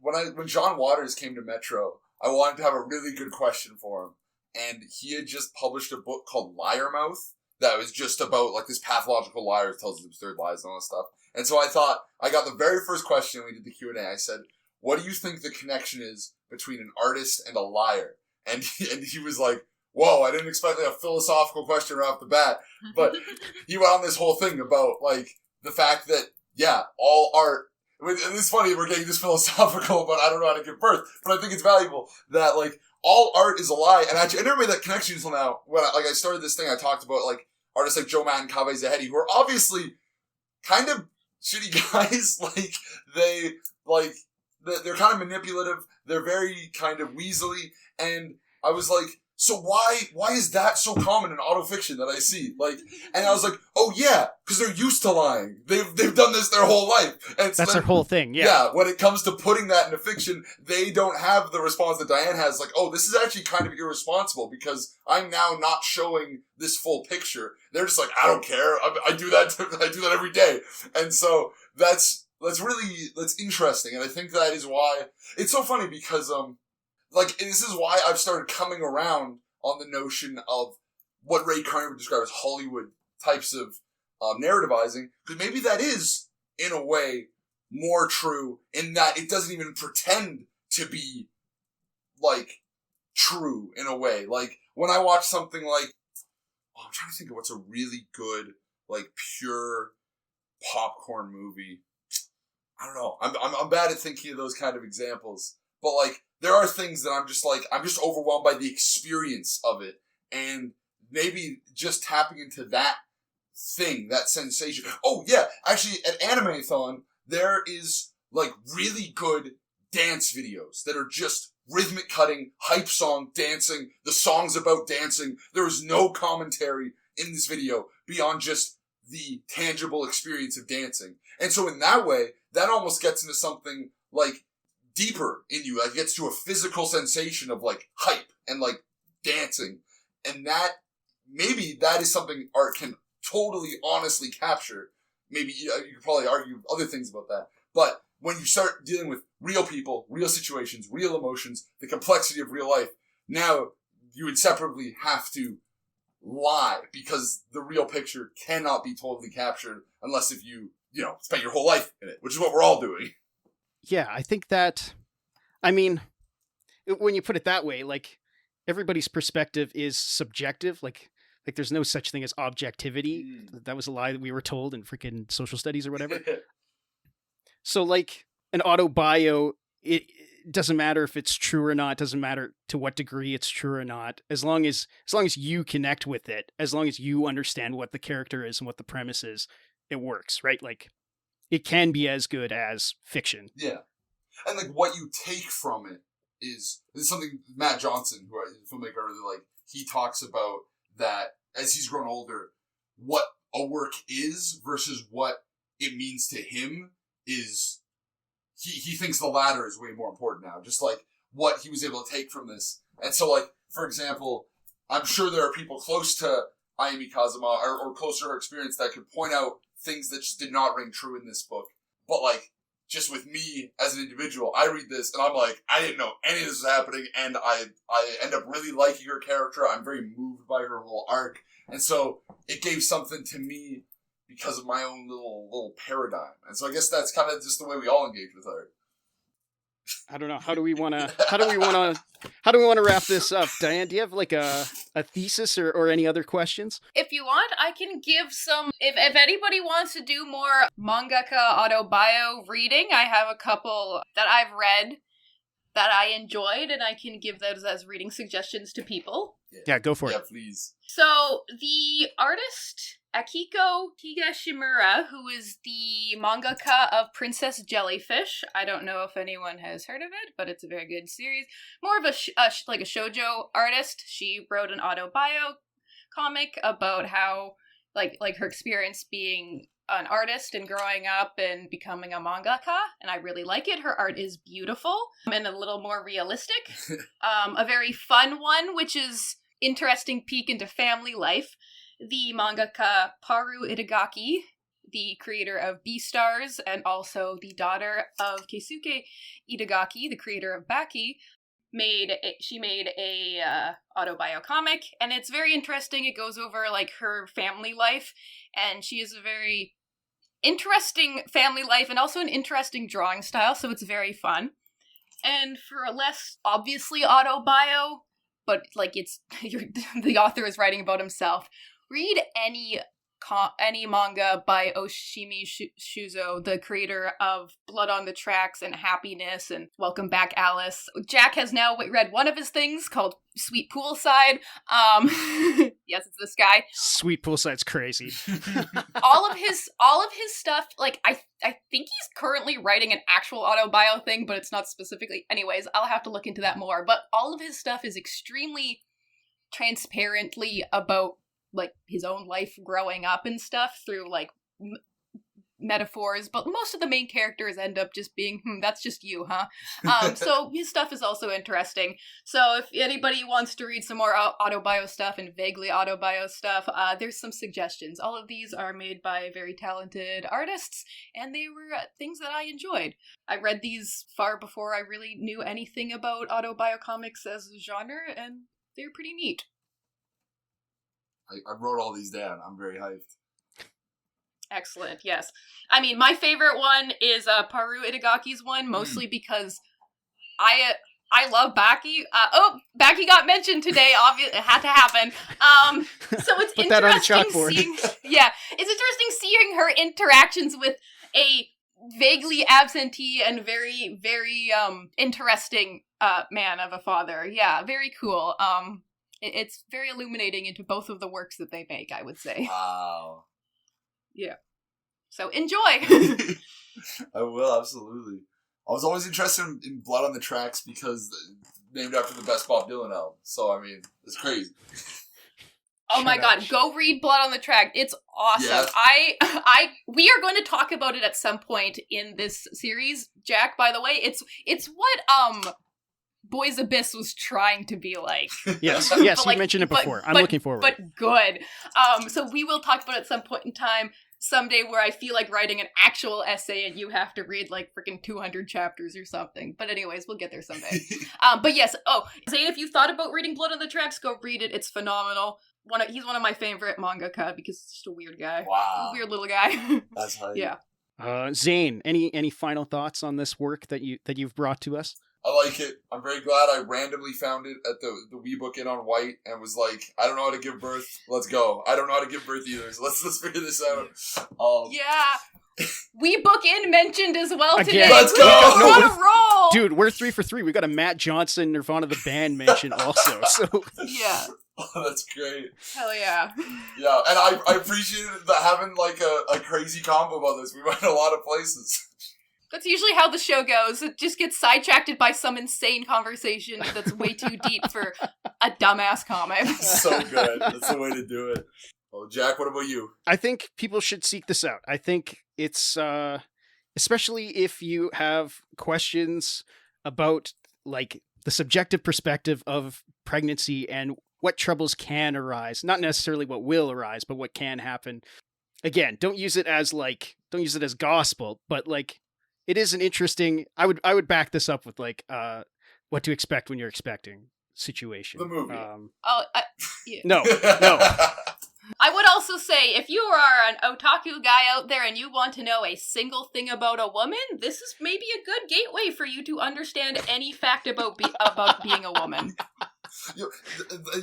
when John Waters came to Metro, I wanted to have a really good question for him. And he had just published a book called Liar Mouth that was just about, like, this pathological liar who tells his absurd lies and all that stuff. And so I thought, I got the very first question when we did the Q&A. I said, what do you think the connection is between an artist and a liar? And he was like, whoa, I didn't expect a philosophical question right off the bat. But he went on this whole thing about, like, the fact that, yeah, all art, and it's funny we're getting this philosophical, but I don't know how to give birth, but I think it's valuable that, like, all art is a lie. And actually, I never made that connection until now. When I started this thing, I talked about, like, artists like Joe Matt and Kaveh Zahedi, who are obviously kind of shitty guys. Like, they're kind of manipulative. They're very kind of weaselly. And I was like, so why is that so common in autofiction that I see? Like, and I was like, oh yeah, because they're used to lying. They've done this their whole life. And so that's their whole thing, yeah. Yeah, when it comes to putting that into fiction, they don't have the response that Diane has, like, oh, this is actually kind of irresponsible because I'm now not showing this full picture. They're just like, I don't care. I do that every day. And so that's interesting. And I think that is why it's so funny because, like, this is why I've started coming around on the notion of what Ray Carney would describe as Hollywood types of narrativizing, because maybe that is, in a way, more true in that it doesn't even pretend to be, like, true in a way. Like, when I watch something like, I'm trying to think of what's a really good, like, pure popcorn movie. I don't know. I'm bad at thinking of those kind of examples, but, like, there are things that I'm just overwhelmed by the experience of it. And maybe just tapping into that thing, that sensation. Oh, yeah. Actually, at Animethon, there is, like, really good dance videos that are just rhythmic cutting, hype song dancing. The song's about dancing. There is no commentary in this video beyond just the tangible experience of dancing. And so in that way, that almost gets into something, like, deeper in you. Like, it gets to a physical sensation of, like, hype and, like, dancing. And that, maybe that is something art can totally honestly capture. Maybe you could probably argue other things about that. But when you start dealing with real people, real situations, real emotions, the complexity of real life, now you inseparably have to lie because the real picture cannot be totally captured unless if you spent your whole life in it, which is what we're all doing. Yeah, I think that, I mean, when you put it that way, like, everybody's perspective is subjective. Like there's no such thing as objectivity. That was a lie that we were told in freaking social studies or whatever. So, like, an autobio, it doesn't matter if it's true or not. It doesn't matter to what degree it's true or not. As long as you connect with it, as long as you understand what the character is and what the premise is, it works, right? Like, it can be as good as fiction. Yeah. And, like, what you take from it is something Matt Johnson, who is a filmmaker I really like, he talks about that as he's grown older, what a work is versus what it means to him is, he thinks the latter is way more important now. Just like what he was able to take from this. And so, like, for example, I'm sure there are people close to Ayami Kazama or close to her experience that could point out things that just did not ring true in this book. But, like, just with me as an individual, I read this and I'm like, I didn't know any of this was happening, and I end up really liking her character. I'm very moved by her whole arc. And so it gave something to me because of my own little paradigm. And so I guess that's kind of just the way we all engage with art. I don't know. How do we want to wrap this up? Diane, do you have like a thesis or any other questions? If you want, I can give some, if anybody wants to do more mangaka autobio reading, I have a couple that I've read that I enjoyed, and I can give those as reading suggestions to people. Yeah, go for it. Yeah, please. So, the artist Akiko Higashimura, who is the mangaka of Princess Jellyfish. I don't know if anyone has heard of it, but it's a very good series. More of a shoujo artist. She wrote an autobio comic about how, like her experience being an artist and growing up and becoming a mangaka, and I really like it. Her art is beautiful and a little more realistic. A very fun one, which is interesting peek into family life. The mangaka Paru Itagaki, the creator of Beastars, and also the daughter of Keisuke Itagaki, the creator of Baki, made a autobio comic, and it's very interesting. It goes over like her family life, and she has a very interesting family life and also an interesting drawing style, so it's very fun. And for a less obviously autobio, but like the author is writing about himself, read any manga by Oshimi Shuzo, the creator of Blood on the Tracks and Happiness and Welcome Back, Alice. Jack has now read one of his things called Sweet Poolside. Yes, it's this guy. Sweet Poolside's crazy. all of his stuff, like I think he's currently writing an actual autobio thing, but it's not specifically. Anyways, I'll have to look into that more. But all of his stuff is extremely transparently about like his own life growing up and stuff through like metaphors, but most of the main characters end up just being, that's just you, huh? So his stuff is also interesting. So if anybody wants to read some more autobio stuff and vaguely autobio stuff, there's some suggestions. All of these are made by very talented artists, and they were things that I enjoyed. I read these far before I really knew anything about autobio comics as a genre, and they're pretty neat. I wrote all these down. I'm very hyped. Excellent, yes. I mean, my favorite one is Paru Itagaki's one, mostly because I love Baki. Baki got mentioned today, obviously, it had to happen. So it's Put that on the interesting chalkboard. it's interesting seeing her interactions with a vaguely absentee and very, very interesting man of a father. Yeah, very cool. It's very illuminating into both of the works that they make, I would say. Wow. Yeah. So enjoy! I will, absolutely. I was always interested in Blood on the Tracks because named after the best Bob Dylan album. So, I mean, it's crazy. Oh my god, go read Blood on the Track. It's awesome. Yes. We are going to talk about it at some point in this series, Jack, by the way. It's what, Boys Abyss was trying to be like. Yes, But, you mentioned it before. I'm looking forward. But good. So we will talk about it at some point in time, someday, where I feel like writing an actual essay and you have to read like freaking 200 chapters or something. But anyways, we'll get there someday. But yes, Zane, if you thought about reading Blood on the Tracks, go read it. It's phenomenal. He's one of my favorite mangaka because he's just a weird guy. Wow. Weird little guy. That's hype. Yeah. Zane, any final thoughts on this work that you've brought to us? I like it. I'm very glad I randomly found it at the WeBook in on White and was like, I don't know how to give birth. Let's go. I don't know how to give birth either. So let's figure this out. Yeah. WeBook in mentioned as well Again. today. Let's go! On a roll. Dude, we're 3 for 3. We got a Matt Johnson, Nirvana the band mention also. So Yeah. Oh, that's great. Hell yeah. Yeah, and I appreciated having like a crazy combo about this. We went a lot of places. That's usually how the show goes. It just gets sidetracked by some insane conversation that's way too deep for a dumbass comic. So good. That's the way to do it. Well, Jack, what about you? I think people should seek this out. I think it's, especially if you have questions about, like, the subjective perspective of pregnancy and what troubles can arise. Not necessarily what will arise, but what can happen. Again, don't use it as gospel, but, like, it is an interesting, I would back this up with, like, what to expect when you're expecting situation. The movie. Yeah. No. I would also say, if you are an otaku guy out there and you want to know a single thing about a woman, this is maybe a good gateway for you to understand any fact about being a woman. You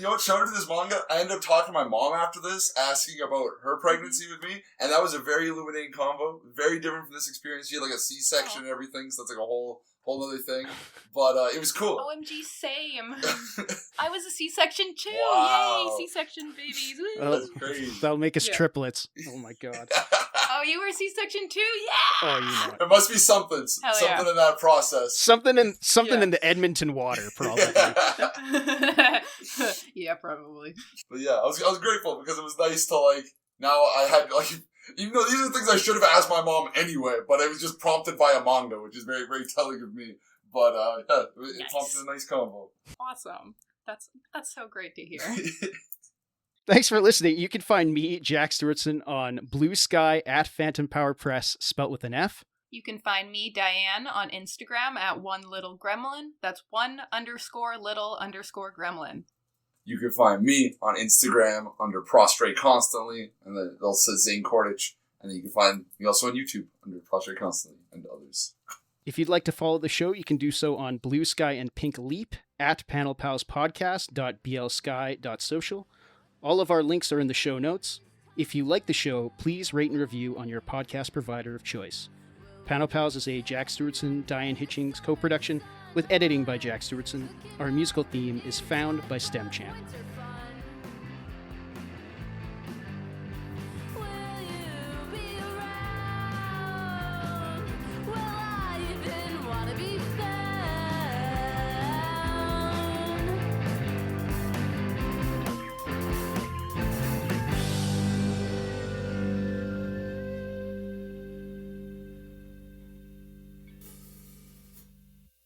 know what? Shout out to this manga. I ended up talking to my mom after this, asking about her pregnancy with me, and that was a very illuminating convo. Very different from this experience. She had like a C-section and everything, so that's like a whole other thing. But it was cool. OMG, same. I was a C-section too. Wow. Yay, C-section babies. Woo. Oh, That's crazy. that'll make us triplets. Oh my god. Oh, you were a C-section too? Yeah. Oh, you know it. It must be something. Hell Something yeah. in that process. Something in the Edmonton water, probably. Yeah, probably. But yeah, I was grateful because it was nice to, like, now I had, like, even though these are things I should have asked my mom anyway, but it was just prompted by a manga, which is very, very telling of me. But yeah, it Nice. prompted a nice combo. Awesome. That's so great to hear. Thanks for listening. You can find me, Jack Stewartson, on Blue Sky at Phantom Power Press, spelt with an F. You can find me, Diane, on Instagram at @1littlegremlin. That's @1_little_gremlin. You can find me on Instagram under Prostrate Constantly, and then it also says Zane Kordich. And then you can find me also on YouTube under Prostrate Constantly and others. If you'd like to follow the show, you can do so on Blue Sky and Pink Leap at panelpalspodcast.bsky.social. All of our links are in the show notes. If you like the show, please rate and review on your podcast provider of choice. Panel Pals is a Jack Stewartson, Diane Hitchings co-production with editing by Jack Stewartson. Our musical theme is found by Stemchamp.